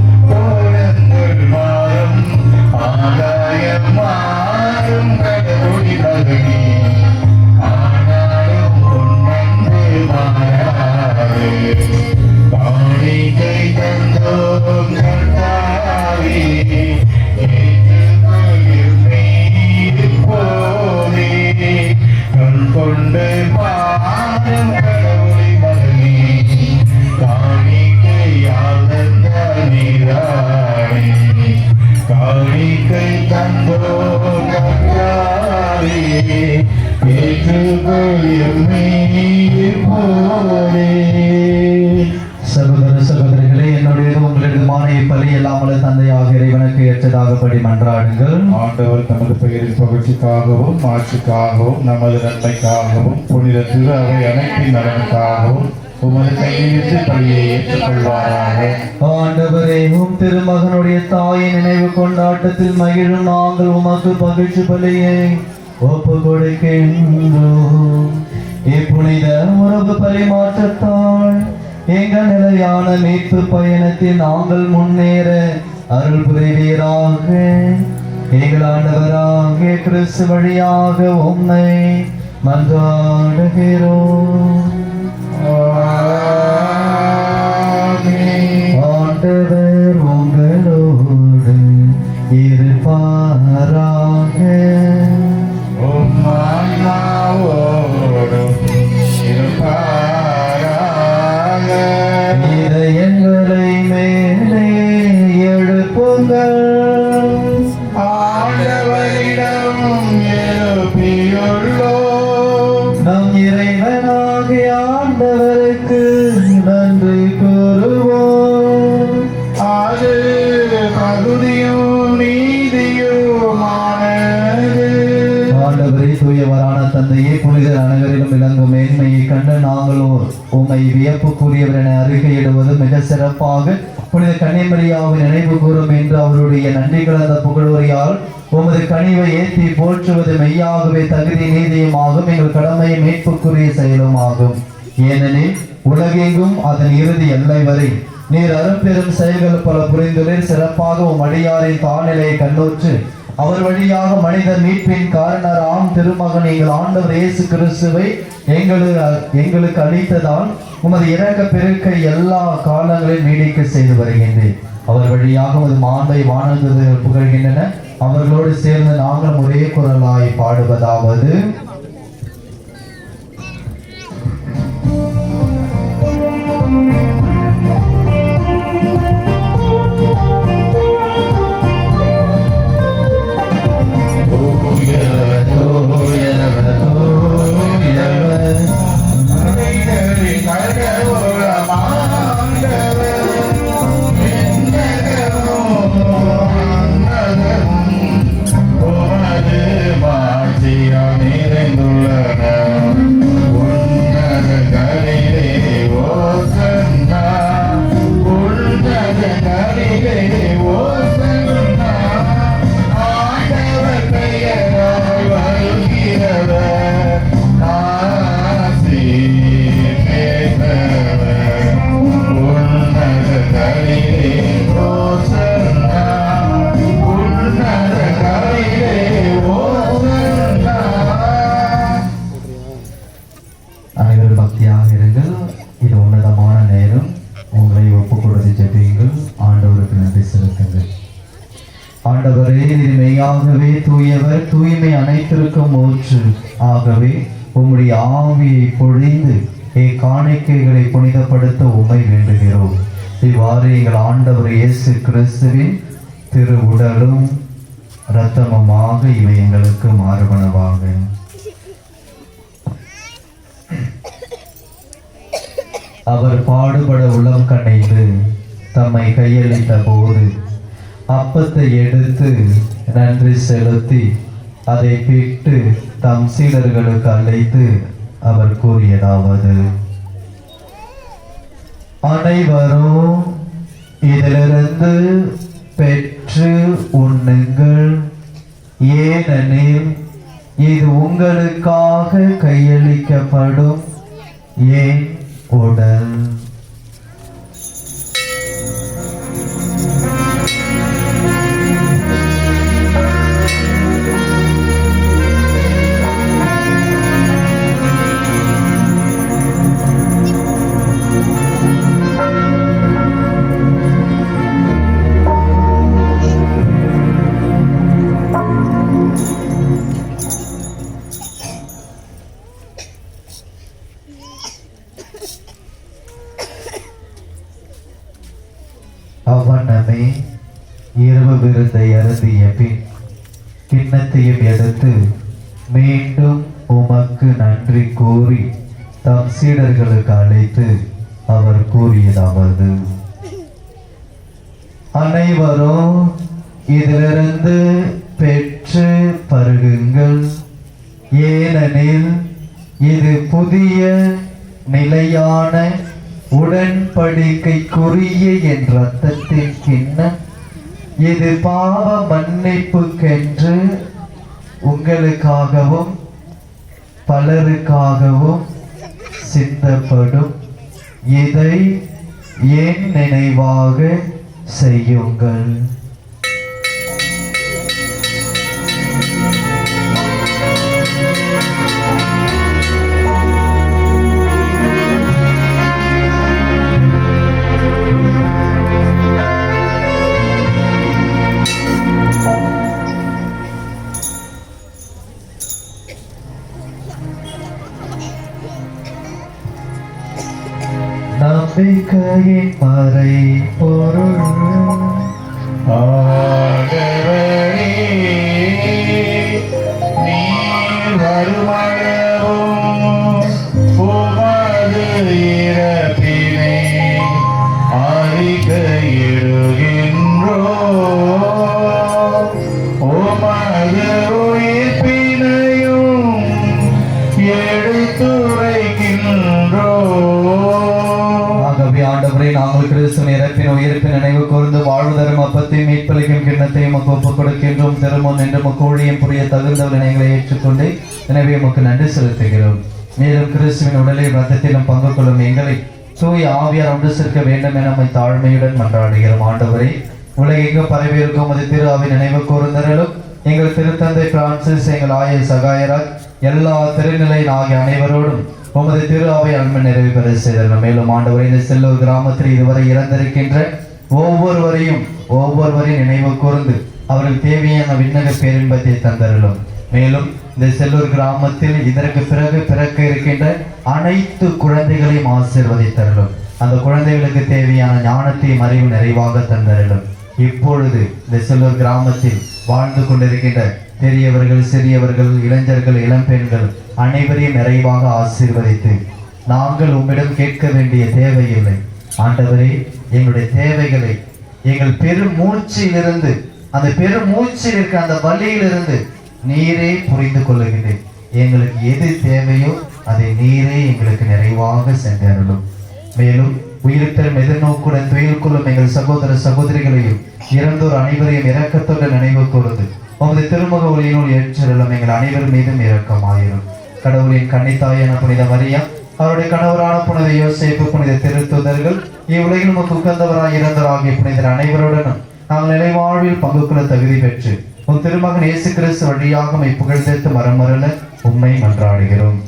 சகோதர சகோதரிகளே, என்னுடையது உங்களிடமான இப்பலி எல்லாமல தந்தையாக இறைவனுக்கு ஏற்றதாகப்படி மன்றாடுங்கள். ஆண்டவர் தமது பெயரின் பகழ்ச்சிக்காகவும் ஆட்சிக்காகவும் நமது நன்மைக்காகவும் புனித திரு அவை அனைத்தின் நலனுக்காகவும் உமது கையிலிருந்து பலியை ஏற்றுக்கொள்வாராக. ஆண்டவரே, உம் திருமகனுடைய தாயின் நினைவு கொண்டாட்டத்தில் மகிழும் நாங்கள் உமக்கு பகிழ்ச்சி பலியை ஒப்பு கொடுக்கின்றோம். இப்புனித உறவு பரிமாற்றத்தால் எங்கள் நிலையான மீட்பு பயணத்தில் நாங்கள் முன்னேற அருள் புரிவீராக. எங்கள் ஆண்டவராகிய கிறிஸ்து வழியாக உம்மை மன்றாடுகிறோம். ஆண்டவர் உங்களோடு இருப்பாராக. இதயங்களை மேலே எழுப்புங்கள். நம் இறைவனாகிய ஆண்டவருக்கு நன்றி கூறுவோம். அது தகுதியும் நீதியுமானது. ஆண்டவரே, தூயவரான தந்தையே, புனிதர் அனைவரிலும் விளங்கும் மேன்மையை கண்டு நாங்கள் உம்மை வியப்புக்குரியவர் என அறிக்கையிடுவது மிக சிறப்பாக புனித கன்னிமரியாவின் நினைவு கூறும் என்று அவருடைய நன்றி கலந்த புகழுரையால் உமது கனிவை ஏற்றி போற்றுவது மெய்யாகவே தகுதி நீதியுமாகும், எங்கள் கடமை மீட்புக்குரிய செயலும் ஆகும். ஏனெனில் உலகெங்கும் அதன் இறுதி எல்லை வரை நீர் அரும்பெரும் செயல்கள் பல புரிந்துள்ளீர். சிறப்பாக உம் அடியாரின் தாழ்நிலையை கண்ணோற்று அவர் வழியாக மனித மீட்பின் காரணராம் திருமகன் எங்கள் ஆண்டவர் இயேசு கிறிஸ்துவை எங்களுக்கு அளித்ததால் உமது இரக்க பெருக்கை எல்லா காலங்களிலும் நீடிக்க செய்து வருகின்றேன். அவர் வழியாக உமது மாண்பை வானதூதர்கள் புகழ்கின்றன. அவர்களோடு சேர்ந்து நாங்கள் ஒரே குரலாய் பாடுவதாவது: அனைவரும் பக்தியாக இருங்கள். இது உன்னதமான நேரம். உங்களை ஒப்புக் கொடுத்து ஜெபியுங்கள். ஆண்டவருக்கு நன்றி செலுத்துங்கள். ஆண்டவரே, நீர் மெய்யாகவே தூயவர், தூய்மை அனைத்திற்கும் ஊற்று. ஆகவே உம்முடைய ஆவியை பொழிந்து காணிக்கைகளை புனிதப்படுத்த உம்மை வேண்டுகிறோம். இவ்வாறு எங்கள் ஆண்டவர் இயேசு கிறிஸ்துவின் திரு உடலும் இரத்தமுமாக இவை எங்களுக்கு மாறுபனவாக. அவர் பாடுபட உளம் கண்ணைந்து தம்மை கையளித்த போது அப்பத்தை எடுத்து நன்றி செலுத்தி அதை பிட்டு தம் சீடர்களுக்கு அழைத்து அவர் கூறியதாவது: அனைவரும் இதிலிருந்து பெற்று உண்ணுங்கள், ஏனெனில் இது உங்களுக்காக கையளிக்கப்படும் என் உடல். அவ்வண்ணமே இரவு விருந்தை அருந்திய பின் கிண்ணத்தையும் எடுத்து மீண்டும் உமக்கு நன்றி கூறி தம் சீடர்களுக்கு அழைத்து அவர் கூறியதாவது: அனைவரும் இதிலிருந்து பெற்று பருகுங்கள், ஏனெனில் இது புதிய நிலையான உடன்படிக்கைக்குரிய என் இரத்தத்தின் கிண்ணம். இது பாவ மன்னிப்புக்கென்று உங்களுக்காகவும் பலருக்காகவும் சிந்தப்படும். இதை என் நினைவாக செய்யுங்கள். நம்பிக்கையின் மறை பொருள் ஆண்டவரே, நீர் வருமளவும் உமது இறப்பினை அறிக்கையிடுகின்றோம், உமது உயிர்ப்பினையும் எடுத்துரைக்கின்றோம். ஆகவே ஆண்டவரே, நாங்கள் கிறிஸ்துவின் இறப்பின் உயிர்ப்பின் நினைவு கூர்ந்து வாழ்வு தரும் அப்பத்தையும் மீட்பளிக்கும் கிண்ணத்தையும் உமக்கு ஒப்புக் கொடுக்கின்றோம். திருமுன் என்று உமக்கு ஊழியம் புரிய தகுந்த வினைகளை ஏற்றுக்கொண்டு எனவே உமக்கு நன்றி செலுத்துகிறோம். மேலும் கிறிஸ்துவின் உடலில் இரத்தத்திலும் பங்கு கொள்ளும் எங்களை தூய ஆவியார் ஒன்று சேர்க்க வேண்டும் என நம்மை தாழ்மையுடன் மன்றாடுகிறோம். ஆண்டவரே, உலகெங்கும் பரவியிருக்கும் அது திரு ஆவின் நினைவு கூர்ந்தரலும் எங்கள் திருத்தந்தை பிரான்சிஸ், எங்கள் ஆயர் சகாயராஜ், எல்லா திருநிலையின் ஆகிய அனைவரோடும் உமது திரு ஆவை அன்பு நிறைவு பெற செய்தரணும். மேலும் ஆண்டவரே, இந்த செல்லூர் கிராமத்தில் இதுவரை இறந்திருக்கின்ற ஒவ்வொருவரையும் நினைவு கூர்ந்து அவர்கள் தேவையான விண்ணக பேரின்பத்தை தந்தரலும். மேலும் இந்த செல்லூர் கிராமத்தில் இதற்கு பிறகு பிறக்க இருக்கின்ற அனைத்து குழந்தைகளையும் ஆசீர்வதித்தரலும். அந்த குழந்தைகளுக்கு தேவையான ஞானத்தையும் அறிவு நிறைவாக தந்தரலும். இப்பொழுது இந்த செல்லூர் கிராமத்தில் வாழ்ந்து கொண்டிருக்கின்ற பெரியவர்கள், சிறியவர்கள், இளைஞர்கள், இளம்பெண்கள் அனைவரையும் நிறைவாக ஆசீர்வதித்து நாங்கள் உம்மிடம் கேட்க வேண்டிய தேவையில்லை. ஆண்டவரே, எங்களுடைய தேவைகளை எங்கள் பெருமூச்சிலிருந்து, அந்த பெருமூச்சில் இருக்கிற அந்த வலியிலிருந்து நீரே புரிந்து கொள்ளுகின்றேன். எங்களுக்கு எது தேவையோ அதை நீரே எங்களுக்கு நிறைவாக சென்றருளும். மேலும் உயிர்த்தலும் எதிர்நோக்குடன் துயில் கொள்ளும் எங்கள் சகோதர சகோதரிகளையும் இறந்தோர் அனைவரையும் இரக்கத்தோடு நினைவு கூர்ந்து உமது திருமுக ஒளியினுள் ஏற்றருளும். எங்கள் அனைவர் மீதும் இரக்கமாயிரும். கடவுளின் கன்னித்தாயான புனித மரியா, அவருடைய கணவரான புனித யோசேப்பு, புனித திருத்துதர்கள், இவ்வுலகில் உமக்கு உகந்தவராய் இறந்தவராகிய புனிதர் அனைவருடனும் நாங்கள் நிலைவாழ்வில் பங்கு கொள்ள தகுதி பெற்று உன் திருமகன் இயேசு கிறிஸ்து வழியாக உம்மை புகழ்ந்தேத்து மரமருள உம்மை மன்றாடுகிறோம்.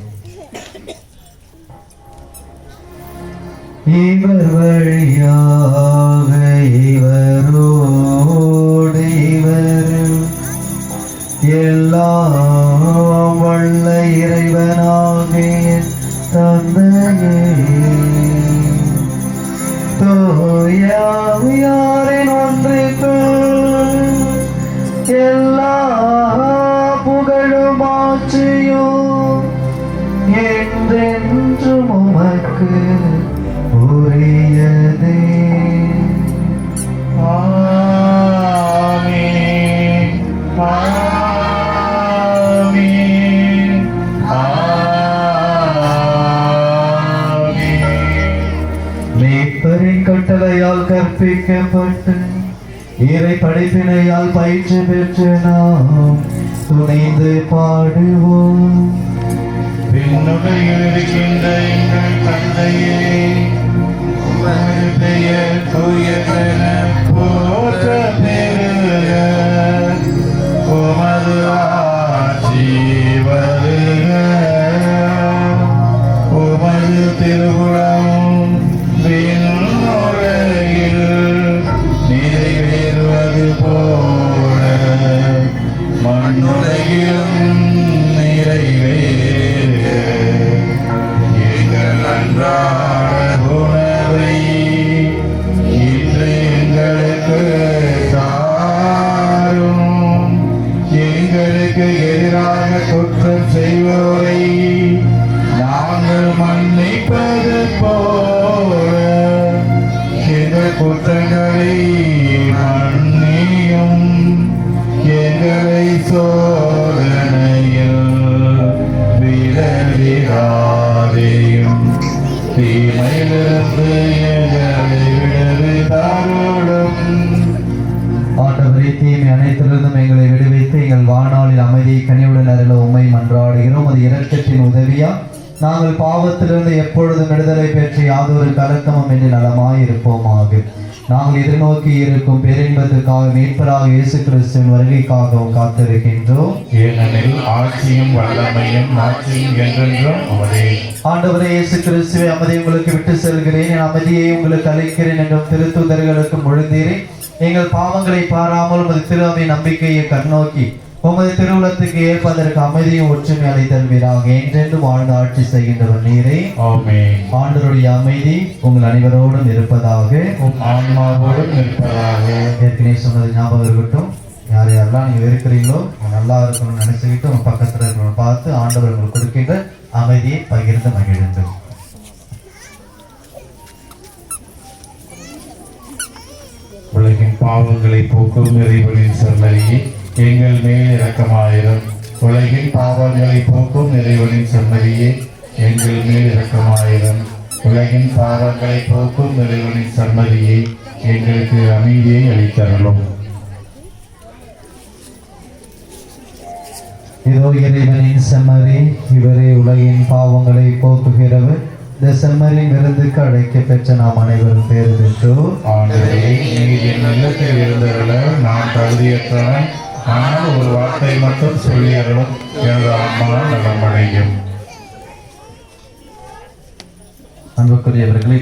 இவர் வழியாக இவரோடு இவர் எல்லாம் வல்ல இறைவனாகிய தந்தையே, தூயாவியாரின் ஒன்றுக்கு எல்லா புகழும் ஆட்சியும் என்றென்றும் உமக்கு உரியதே. ஆமென். ஆமென். ஆமென். மீட்பரின் கட்டளையால் கற்பிக்கப்பட்டு இறை படைப்பினையால் பயிற்சி பெற்று நாம் துணைந்து பாடுவோம். விண்ணுலகில் இருக்கின்ற எங்கள் தந்தையே, உமது பெயர் தூயதென போற்ற பெறுக. உமது ஆட்சி வருக. உமது திருவுளம் விண்ணுலகில் நிறைவேறுவது போல மண்ணுலகிலும் நிறைவேறுக. எங்கள் அன்றாட உணவை இன்று எங்களுக்கு செய்வோரை நாங்கள் மன்னிப்பது போல எங்கள் குற்றங்களை மன்னியும், எங்களை சோதனையில் விடவிடாதேயும், தீமையிலிருந்து எங்களை விடுவித்தாரோடும். ஆண்டவரே, தீமை அனைத்திலிருந்தும் எங்களை விடுவித்து எங்கள் வாழ்நாளில் அமைதியை கனிவுடன் அருள உம்மை மன்றாடுகிறோம். அது இரக்கத்தின் உதவியா நாங்கள் பாவத்திலிருந்து எப்பொழுதும் விடுதலை பெற்று யாதொரு கலக்கமும் என்று நலமாயிருப்போமாக. நாங்கள் எதிர்நோக்கி இருக்கும் பேரின்பத்திற்காக மீட்பராக இயேசு கிறிஸ்துவின் வருகைக்காகவும் காத்திருக்கின்றோம். ஏனெனில் ஆட்சியும் வல்லமையும் மாட்சியும் என்றென்றும் உமதே. ஆண்டவரே இயேசு கிறிஸ்துவை அமைதியை உங்களுக்கு விட்டு செல்கிறேன், என் அமைதியை உங்களுக்கு அளிக்கிறேன் என்றும் திருத்தூதர்களுக்கு மொழிந்தீரேன். எங்கள் பாவங்களை பாராமல் உமது திருவை நம்பிக்கையை கண்ணோக்கி உமது திருவுளத்துக்கு ஏற்பதற்கு அமைதியும் ஒற்றுமை அளித்தல்வீராக. என்றென்று வாழ்ந்து ஆட்சி செய்கின்றவர் நீரே. ஆமென். ஆண்டவருடைய அமைதி உங்கள் அனைவரோடும் இருப்பதாக, உம் ஆன்மாவோடும் இருப்பதாக. ஏற்கனவே சொன்னது ஞாபகம் இருக்கட்டும். யார் யாரெல்லாம் நீங்க இருக்கிறீங்களோ நல்லா இருக்கணும்னு நினைச்சுக்கிட்டு உங்க பக்கத்துல இருக்கிறவங்க பார்த்து ஆண்டவர் உங்களுக்கு கொடுக்கின்ற அமைதியை பகிர்ந்து மகிழ்ந்து. உலகின் பாவங்களை போக்கும் இறைவனின் செம்மறியே எங்கள் மேல் இரக்கமாயிரும். உலகின் பாவங்களை போக்கும் இறைவனின் செம்மறியே எங்கள் மேல் இரக்கமாயிரும். உலகின் பாவங்களை போக்கும் இறைவனின் செம்மறியே எங்களுக்கு அமைதியை அளித்தருளும். இதோ இறைவனின் செம்மறி, இவரே உலகின் பாவங்களை போக்குகிறவர். இந்த செம்மறியின் விருந்துக்கு அழைக்க பெற்ற நாம் அனைவரும் பேறு பெற்றோர். ஆண்டவரே, நீர் என் இல்லத்தில் இருந்தருள நான் தகுதியற்றவன். ஆனால் ஒரு வார்த்தை மட்டும் சொல்லி அருளும், எனது ஆன்மா நலமடையும். அன்புக்குரியவர்களை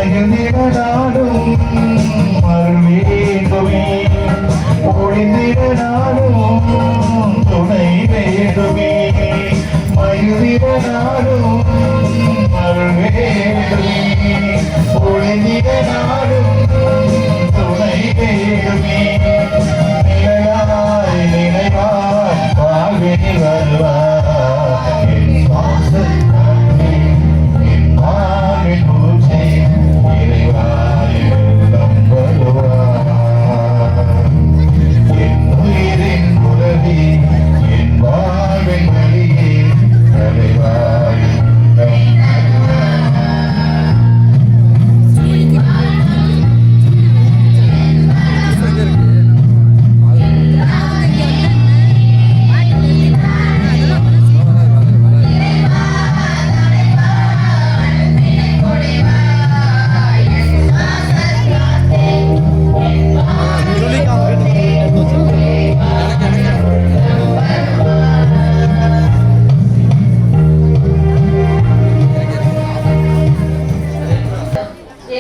மகிழ்ந்திட நாடும் அருள் வேண்டுமே, ஒளிந்திட நாடும் துணை வேண்டுமே, மகிழ்ந்திட நாடும் அருள் வேண்டுமே, ஒளிந்திட நாடும் துணை வேண்டுமே, நிழலாய் நினைவாய் வாழ்வில் வருவாய் என் வாசல் தானே, என் வாழ்வின் மூச்சை இறைவாய் உள்ளம் வருவாய், என் உயிரின் உறவி என் வாழ்வின் வழியே தலைவாய் உள்ளம்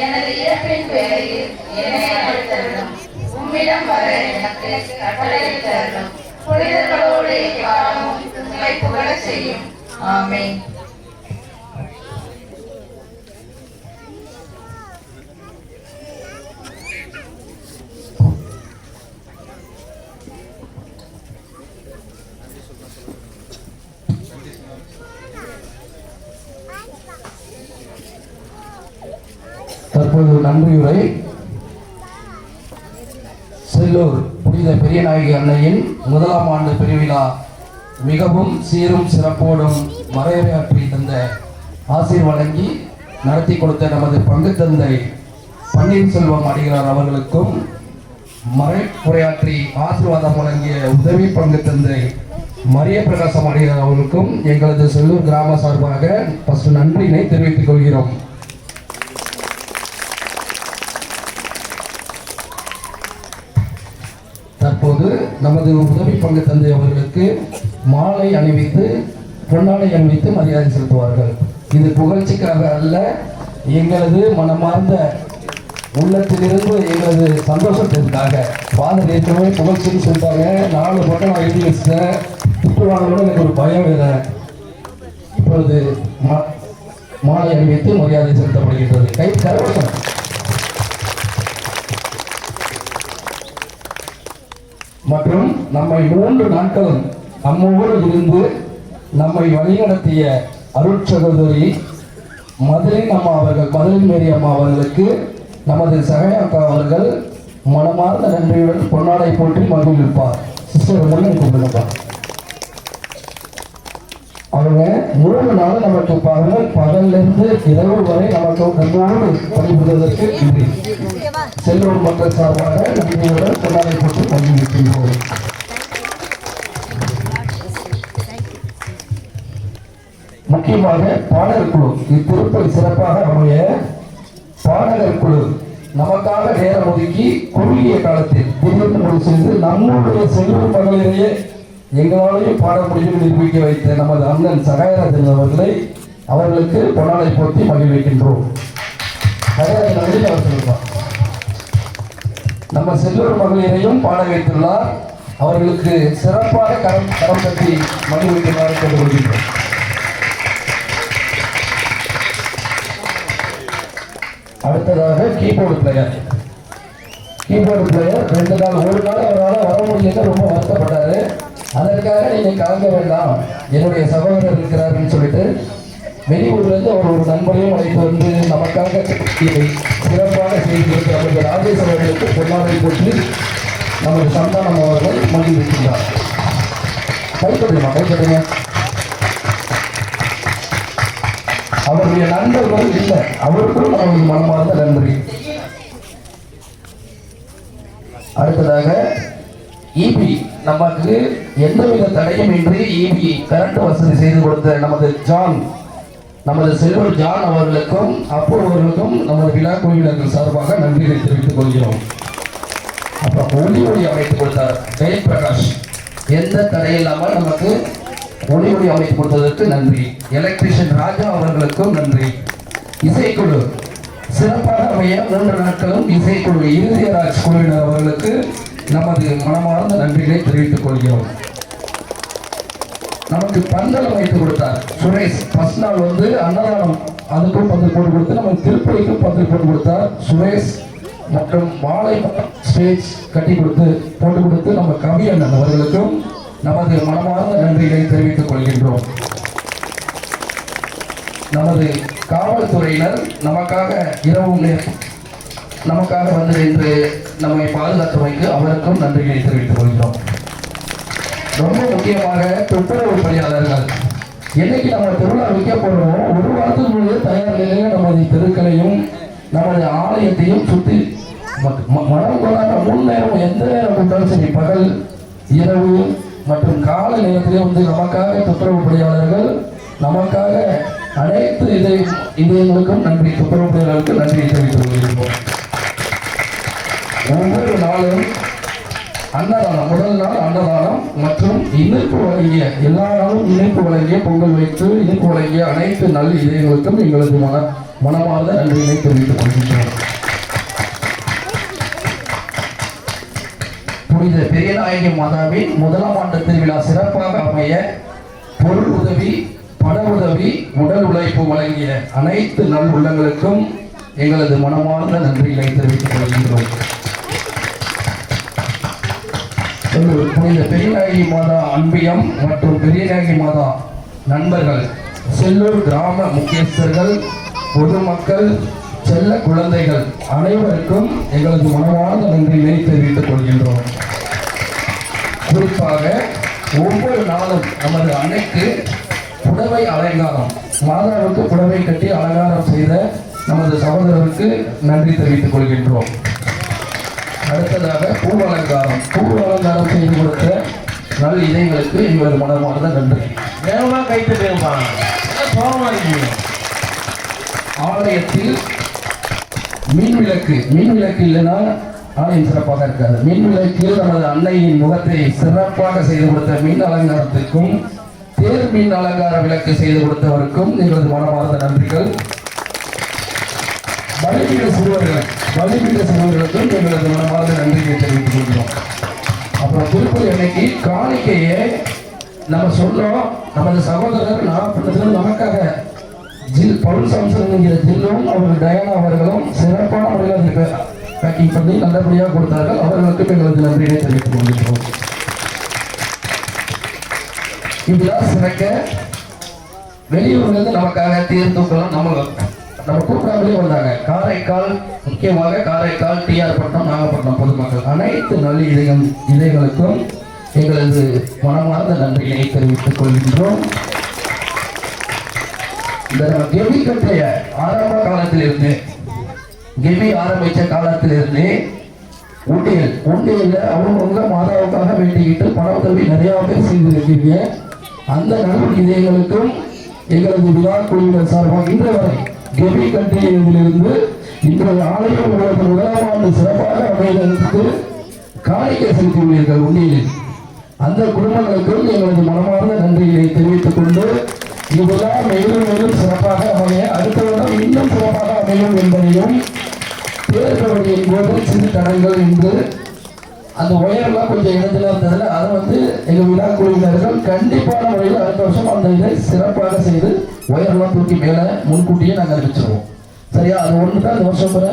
எனது இறப்பின் வேளையில் என்னை அழைத்தருளும். உம்மிடம் வர எனக்கு கட்டளையிட்டருளும். புனிதர்களோடு எக்காலமும் உம்மை புகழச் செய்யும். ஆமென். தற்போது நன்றியுரை செல்லூர் புனித பெரியநாயகி அன்னையின் 1ஆம் ஆண்டு பெருவிழா மிகவும் சீரும் சிறப்போடும் மறைவுரையாற்றி தந்த ஆசீர் வழங்கி நடத்தி கொடுத்த நமது பங்கு தந்தை பன்னீர்செல்வம் அடிகளார் அவர்களுக்கும், மறைவுரையாற்றி ஆசீர்வாதம் வழங்கிய உதவி பங்கு தந்தை மரிய பிரகாசம் அடிகளார் அவர்களுக்கும் எங்களது செல்லூர் கிராம சார்பாக ஃபர்ஸ்ட் நன்றியினை தெரிவித்துக் கொள்கிறோம். தற்போது நமது உதவி பங்கு தந்தை அவர்களுக்கு மாலை அணிவித்து பொன்னாடை அணிவித்து மரியாதை செலுத்துவார்கள். இது புகழ்ச்சிக்காக அல்ல, எங்களது மனமார்ந்த உள்ளத்திலிருந்து எங்களது சந்தோஷத்திற்காக. ஃபாதர் ஏற்கனவே புகழ்ச்சின்னு சொல்லிட்டாங்க, 4 பக்கம் நான் எழுதி வச்சுட்டேன், திட்டுவாங்களோட எனக்கு ஒரு பயம் வேறு. இப்பொழுது மாலை அணிவித்து மரியாதை செலுத்தப்படுகின்றது. கை கரவசம். மற்றும் நம்மை 3 நாட்களும் நம்மோடு இருந்து நம்மை வழிநடத்திய அருட்சகோதரி மதுலின் அம்மா அவர்கள், மதுலின் மேரி அம்மா அவர்களுக்கு நமது சகாயக்கா அவர்கள் மனமார்ந்த நன்றியுடன் பொன்னாடை போற்றி மகிழ்விப்பார். சிஸ்டர் முன்னே கூப்பிடுப்பா. அவங்க 3 நாள் நமக்கு பகலிலிருந்து இரவு வரை நமக்கு நம்மோடு பணிபுரிவதற்கு நன்றி. செல்வம் மக்கள் சார்பாக நன்றியுடன் பொன்னாடை போட்டு மகிழ்விக்கின்றோம். முக்கியமாக பாடகர் குழு இத்திருப்பதி சிறப்பாக அமைய பாடகர் குழு நமக்காக நேரம் ஒதுக்கி குறுகிய காலத்தில் திடீர்னு செய்து நம்முடைய செல்வம் மகளிரையே எங்களாலேயும் பாட முடியும் நிரூபிக்க வைத்த நமது அண்ணன் சகாயராஜன் அவர்களுக்கு பொன்னாடை போட்டி மகிழ்விக்கின்றோம். நம்ம செல்லூர் மகளிரையும் பாட வைத்துள்ளார். அவர்களுக்கு சிறப்பாக கரம் கட்டி மகிழ்விக்குமாறு கேட்டுக்கொள்கின்றோம். அடுத்ததாக கீபோர்டு பிளேயர் 2 நாள் 1 நாள் அவரால் வர முடியல, ரொம்ப வருத்தப்பட்டாரு. அதற்காக நீங்க கலங்க வேண்டாம், என்னுடைய சகோதரர் இருக்கிறாருன்னு சொல்லிட்டு வெளியூர்லேருந்து அவர் ஒரு நண்பரையும் அழைத்து வந்து நமக்காக இதை சிறப்பாக செய்து நமது ராஜேஷ் அவர்களுக்கு பொன்னாடை போட்டு நமது சந்தானம் அவர்கள் மகிழ்விக்கின்றார். கைப்பற்றுங்க. அவருடைய நண்பர்கள் இல்லை, அவருக்கும் அவருக்கு மனமார்ந்த நன்றி. அடுத்ததாக இபி நமக்கு எந்தவித தடையும் இன்றி இபி கரண்ட் வசதி செய்து கொடுத்த நமது செல்வர் ஜான் அவர்களுக்கும் அப்போ அவர்களுக்கும் நமது விழா குழுவினர்கள் சார்பாக நன்றியை தெரிவித்துக் கொள்கிறோம். அப்புறம் ஒளி அமைத்து கொடுத்தார் ஜெய் பிரகாஷ், எந்த தடையில்லாமல் நமக்கு ஒளி அமைத்து கொடுத்ததற்கு நன்றி. எலக்ட்ரிஷியன் ராஜா அவர்களுக்கும் நன்றி. இசைக்குழு சிறப்பாக அமைய 3 நாட்களும் இசைக்குழு இறுதியராஜ் குழுவினர் அவர்களுக்கு நமது மனமார்ந்த நன்றிகளை தெரிவித்துக் கொள்கிறோம். நமக்கு பந்தல் அமைத்து கொடுத்தார் சுரேஷ். ஃபர்ஸ்ட் நாள் வந்து அன்னதானம் அதுக்கும் பந்தல் போட்டு கொடுத்து நமக்கு திருப்பதிக்கும் பந்தல் போட்டு கொடுத்தார் சுரேஷ். மற்றும் மாலை ஸ்டேஜ் கட்டி போட்டு கொடுத்து நம்ம கவி அண்ணன் அவர்களுக்கும் நமது மனமார்ந்த நன்றிகளை தெரிவித்துக் கொள்கின்றோம். நமது காவல்துறையினர் நமக்காக இரவு நமக்காக வந்து இன்று நம்மை பாதுகாத்தமைக்கு அவருக்கும் நன்றிகளை தெரிவித்துக் கொள்கிறோம். ரொம்ப முக்கியமாக துப்புரவு பணியாளர்கள், என்னைக்கு நம்ம திருவிழா வைக்க போறோமோ 1 வாரத்துக்கு முன்னே தயார் நிலையில் நமது தெருக்களையும் நமது ஆலயத்தையும் சுற்றி மனம் கொண்டாட 3 நேரம் எந்த நேரம் கொண்டாலும் சரி, பகல் இரவு மற்றும் காலை நேரத்திலே வந்து நமக்காக துப்புரவு பணியாளர்கள் நமக்காக அனைத்து இதயங்களுக்கும் நன்றி, துப்புரவு பணியாளர்களுக்கு நன்றி தெரிவித்துக் கொள்கிறோம். ஒவ்வொரு நாளும் அன்னதானம், முதல் நாள் அன்னதானம் மற்றும் இனிப்பு வழங்கிய எல்லா நாளும் இனிப்பு வழங்கிய பொங்கல் வைத்து இனிப்பு வழங்கிய அனைத்து நல்ல இதயங்களுக்கும் எங்களது மனமார்ந்த நன்றிகளை தெரிவித்துக் கொள்கின்றோம். புனித பெரியநாயகி மாதாவின் 1ஆம் ஆண்டு திருவிழா சிறப்பாக அமைய பொருள் உதவி, பண உதவி, உடல் உழைப்பு வழங்கிய அனைத்து நல் உள்ளங்களுக்கும் எங்களது மனமார்ந்த நன்றிகளை தெரிவித்துக் கொள்கின்றோம். புனித பெரியநாயகி மாதா அன்பியம் மற்றும் பெரியநாயகி மாதா நண்பர்கள், செல்லூர் கிராம முக்கியஸ்தர்கள், பொதுமக்கள், செல்ல குழந்தைகள் அனைவருக்கும் எங்களது மனமார்ந்த நன்றிகளை தெரிவித்துக் கொள்கின்றோம். குறிப்பாக ஒவ்வொரு நாளும் நமது அன்னைக்கு புடவை அலங்காரம், மாதாவுக்கு புடவை கட்டி அலங்காரம் செய்த நமது சகோதரருக்கு நன்றி தெரிவித்துக் கொள்கின்றோம். அடுத்ததாக பூ அலங்காரம் செய்து கொடுத்த நல் இதயங்களுக்கு எங்களது மனமார்ந்த நன்றி. வேகமா கைத்தட்டுமா, சோகமா இருக்கீங்க. ஆலயத்தில் மின்விளக்கு இல்லைன்னா ஆலயம் சிறப்பாக இருக்காது. மின்விளக்கில் நமது அன்னையின் முகத்தை சிறப்பாக செய்து கொடுத்த மின் அலங்காரத்திற்கும் தேர் மின் அலங்கார விளக்கு செய்து கொடுத்தவருக்கும் எங்களது மனமார்ந்த நன்றிகள். பலிபீட சிறுவர்களுக்கும் எங்களது மனமார்ந்த நன்றியை தெரிவித்துக் கொள்கிறோம். அப்புறம் திருப்பதி அன்னைக்கு காணிக்கையை நம்ம சொன்னோம். நமது சகோதரர் நாகப்பட்டினத்தில் நமக்காக பவுல் சாம்சன் என்கிற ஜில்லும் அவர்கள் டயானா அவர்களும் சிறப்பான முறையில் பேக்கிங் பண்ணி நல்லபடியாக கொடுத்தார்கள். அவர்களுக்கும் எங்களது நன்றியை தெரிவித்துக் கொள்கிறோம். இவ்விழா சிறக்க வெளியூர்லேருந்து நமக்காக தீர்த்துக்கலாம் நம்ம கூப்பிடாமலே வந்தாங்க. காரைக்கால், முக்கியமாக காரைக்கால், டிஆர் பட்டம், நாகப்பட்டினம் பொதுமக்கள் அனைத்து நல்ல இதயங்களுக்கும் எங்களது மனமார்ந்த நன்றிகளை தெரிவித்துக் கொள்கின்றோம். இந்த கெபி கட்டிய ஆரம்ப காலத்திலிருந்து, கெபி ஆரம்பித்த காலத்திலிருந்து உண்டியல்ல அவங்கவுங்க மாதாவுக்காக வேண்டிக்கிட்டு பண உதவி நிறைய பேர் செய்திருக்கீங்க. அந்த நல்ல இதயங்களுக்கும் எங்களது விழா குழுவினர் சார்பாக இன்று வரை கெபி கட்டியதிலிருந்து இன்றைய ஆலயம் 1ஆம் ஆண்டு சிறப்பாக அமைவதற்கு காணிக்கை செலுத்தியுள்ளீர்கள் உண்டியலில். அந்த குடும்பங்களுக்கும் எங்களது மனமார்ந்த நன்றிகளை தெரிவித்துக் கொண்டு இவ்விழா மேலும் மேலும் சிறப்பாக அமைய அடுத்த வருடம் இன்னும் சிறப்பாக அமையும் என்பதையும், தேர்தலின் போது சிறு தடங்கள் என்று அந்த ஒயர்லாம் கொஞ்சம் இடத்துல இருந்ததுல அதை வந்து எங்கள் விழா குழுவினர்கள் கண்டிப்பான முறையில் அடுத்த வருஷம் அந்த இதை சிறப்பாக செய்து ஒயர்லாம் தூக்கி மேலே முன்கூட்டியே நாங்கள் அறிவிச்சிருவோம். சரியா? அது ஒன்று தான் இந்த வருஷம் பெற,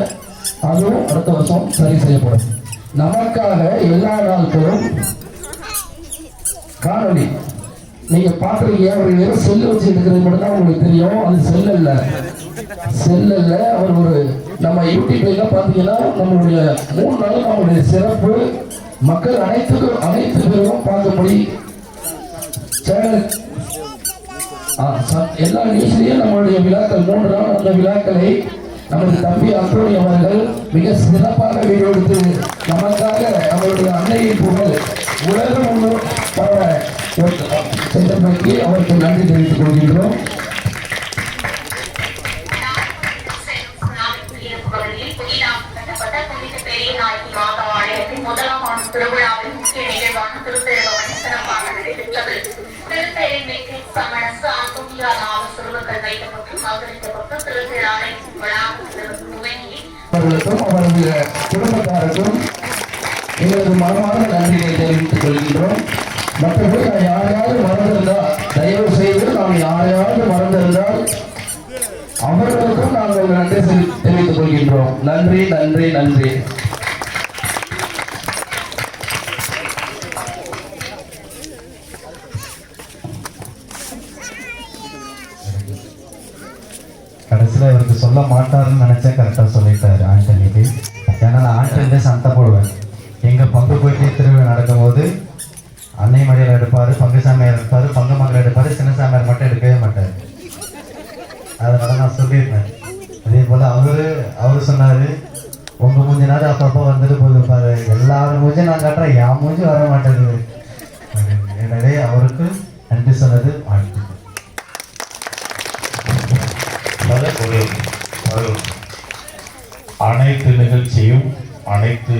அதுவும் அடுத்த வருஷம் சரி செய்யப்படும். நமக்காக எல்லா நாட்களும் காணொலி நீங்க பாக்குறீங்க. ஒரு வெறும் செல்லு வச்சு இருக்கிறது மட்டும் தான் உங்களுக்கு தெரியும். அது செல்லல்ல அவர் ஒரு நம்ம யூடியூப்ல பாத்தீங்கன்னா நம்மளுடைய 3 நாள் நம்மளுடைய சிறப்பு மக்கள் அனைத்து பேரும் பார்க்கும்படி சேனல் எல்லா நியூஸ்லயும் நம்மளுடைய விழாக்கள் 3 நாள் அந்த விழாக்களை நமது தம்பி அந்தோணி அவர்கள் மிக சிறப்பாக வீடியோ எடுத்து நமக்காக நம்மளுடைய அன்னையின் புகழ் உலகம் பரவ சென்றமைக்கு அவருக்கு நன்றி தெரிவித்துக் கொள்கின்றோம். முதலாம் ஆண்டு திருவிழாவின் முக்கிய நிகழ்வான திருத்தேரோவனை சிறப்பாக நடைபெற்றது. திருத்தெரிமைக்கு சமணசு ஆகுமியா நாம சிறுவர்கள் வைக்கப்பட்டு மகிழ்க்கப்பட்டு திருவிழாவை துவங்கி அவர்களுக்கும் அவருடைய குடும்பத்தாருக்கும் எங்களது மனமான நன்றியை தெரிவித்துக் கொள்கின்றோம். மற்றபடி நான் யாரையாவது மறந்திருந்தால் தயவு செய்து நாம் யாரையாவது மறந்திருந்தால் அவர்களுக்கும் நாங்கள் நன்றி தெரிவித்துக் கொள்கின்றோம். நன்றி நன்றி நன்றி. கடைசியில் இவருக்கு சொல்ல மாட்டாருன்னு நினச்சா கரெக்டாக சொல்லிட்டாரு ஆண்டனிக்கு. ஏன்னா நான் ஆண்டனிலே சண்டை போடுவேன். எங்கள் பங்கு போயிட்டு திருவிழா நடக்கும்போது அன்னை மடியில் எடுப்பார், பங்கு சாமியார் எடுப்பார், பங்கு மகள் எடுப்பார், சின்ன சாமியார் மட்டும் எடுக்கவே மாட்டார். அதனால நான் சொல்லியிருந்தேன். அதே போல் அவரு சொன்னார், உங்கள் மூஞ்சி நேரம் அப்பப்போ வந்துட்டு போகுது பாரு, எல்லாரும் மூஞ்சும் நான் காட்டுறேன், என் மூஞ்சி வர மாட்டேங்குது. எனவே அவருக்கு நன்றி சொன்னது வாழ்த்து. அனைத்து நிகழ்ச்சியும் அனைத்து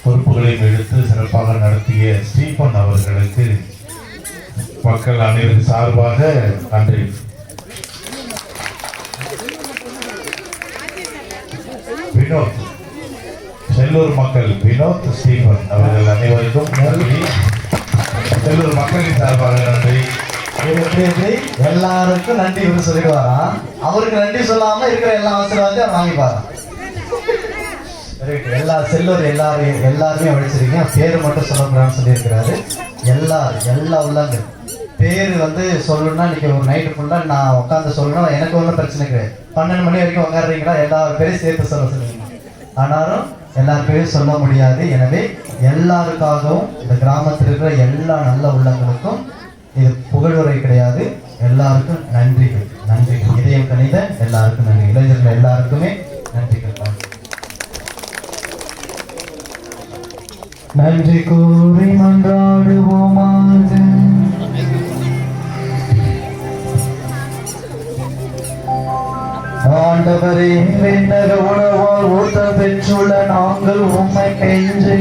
பொறுப்புகளையும் எடுத்து சிறப்பாக நடத்திய ஸ்டீபன் அவர்களுக்கு மக்கள் அனைவரின் சார்பாக நன்றி. வினோத், செல்லூர் மக்கள் வினோத் ஸ்டீபன் அவர்கள் அனைவருக்கும் நன்றி. செல்லூர் மக்களின் சார்பாக நன்றி. எல்லாருக்கும் நன்றி இவரு சொல்லிடுவாராம். அவருக்கு நன்றி சொல்லாம இருக்கிற எல்லா ஆசீர்வாதத்தையும் வாங்கிப்பாராம். எல்லா செல்லூர் எல்லாருமே வழிச்சிருக்கீங்க. பேரு மட்டும் சொல்லக்கூடாதுன்னு சொல்லியிருக்கிறாரு. எல்லா உள்ளாங்க பேரு சொல்லணும்னா இன்னைக்கு ஒரு நைட்டு ஃபுல்லா நான் உட்காந்து சொல்லணும். எனக்கு ஒன்றும் பிரச்சனை கிடையாது. 12 மணி வரைக்கும் உட்காடுறீங்களா, எல்லா பேரையும் சேர்த்து சொல்லுவீங்க. ஆனாலும் எல்லா பேரையும் சொல்ல முடியாது. எனவே எல்லாருக்காகவும் இந்த கிராமத்தில் இருக்கிற எல்லா நல்ல உள்ளங்களுக்கும் இது புகழுரை கிடையாது. எல்லாருக்கும் நன்றிகள். இதயம் கணித எல்லாருக்கும் நன்றி. இளைஞர்கள் எல்லாருக்குமே நன்றிகள். நன்றி கூறி மன்றாடுவோமாக. ஆண்டவரே, விண்ணக உணவால் ஊட்ட பெற்றுள்ள நாங்கள் உம்மை கெஞ்சி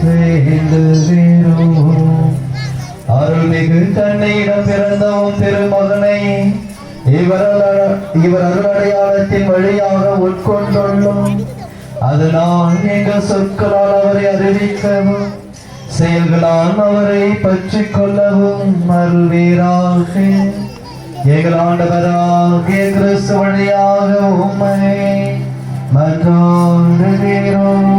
வேண்டுகிறோம். அருள்மிகு கண்ணையிடம் பிறந்த உன் திருமகனை இவர் அருளடையாளத்தின் வழியாக உட்கொண்டுள்ளோம். அதனால் எங்கள் சொற்களால் அவரை அறிவிக்கவும் செயல்களால் அவரை பற்றி கொள்ளவும் அருள்வீராக. எங்கள் ஆண்டவராகிய கிறிஸ்து வழியாக உம்மை மன்றாடுகிறோம்.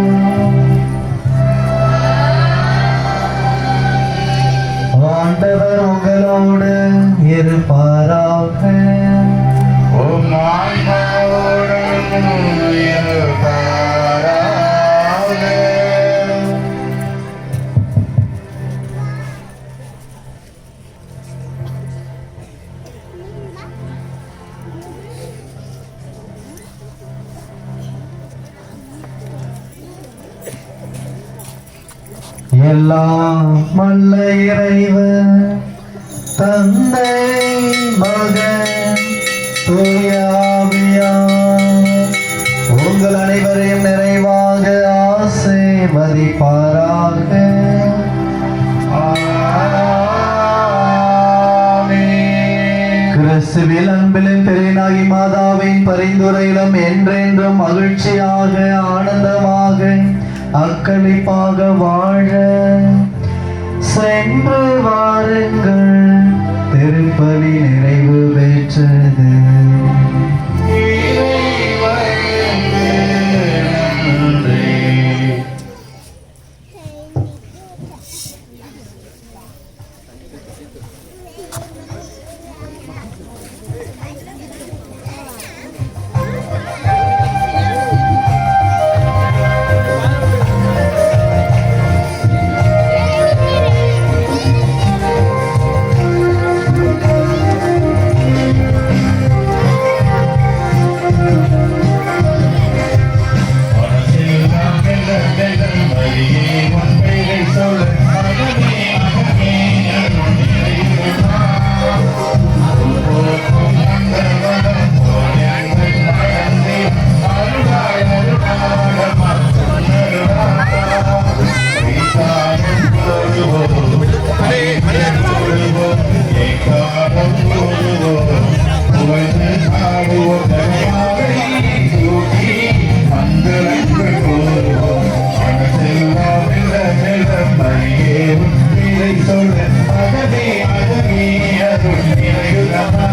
ஆண்டவர் உங்களோடு இருப்பாராக. எல்லாம் வல்ல இறைவன் தந்தை மகன் தூய ஆவியார் உங்கள் அனைவரையும் நிறைவாக ஆசீர்வதிப்பாராக. கிறிஸ்துவில் அன்பிலும் பெரியனாகி மாதாவின் பரிந்துரையிலும் என்றென்றும் மகிழ்ச்சியாக ஆனந்தமாக அக்களிப்பாக வாழ சென்று வாருங்கள். திருப்பலி நிறைவு பெற்றது. நாளும் கூறுவோம் புகழ்ந்து பாடுவோம் தலைவாரை தூக்கி மங்களங்கள் கூறுவோம் மனசெல்லாம் மெல்ல மறியேறும் இதை சொல்ல அதமே அதமே அருள் நிறையுதமா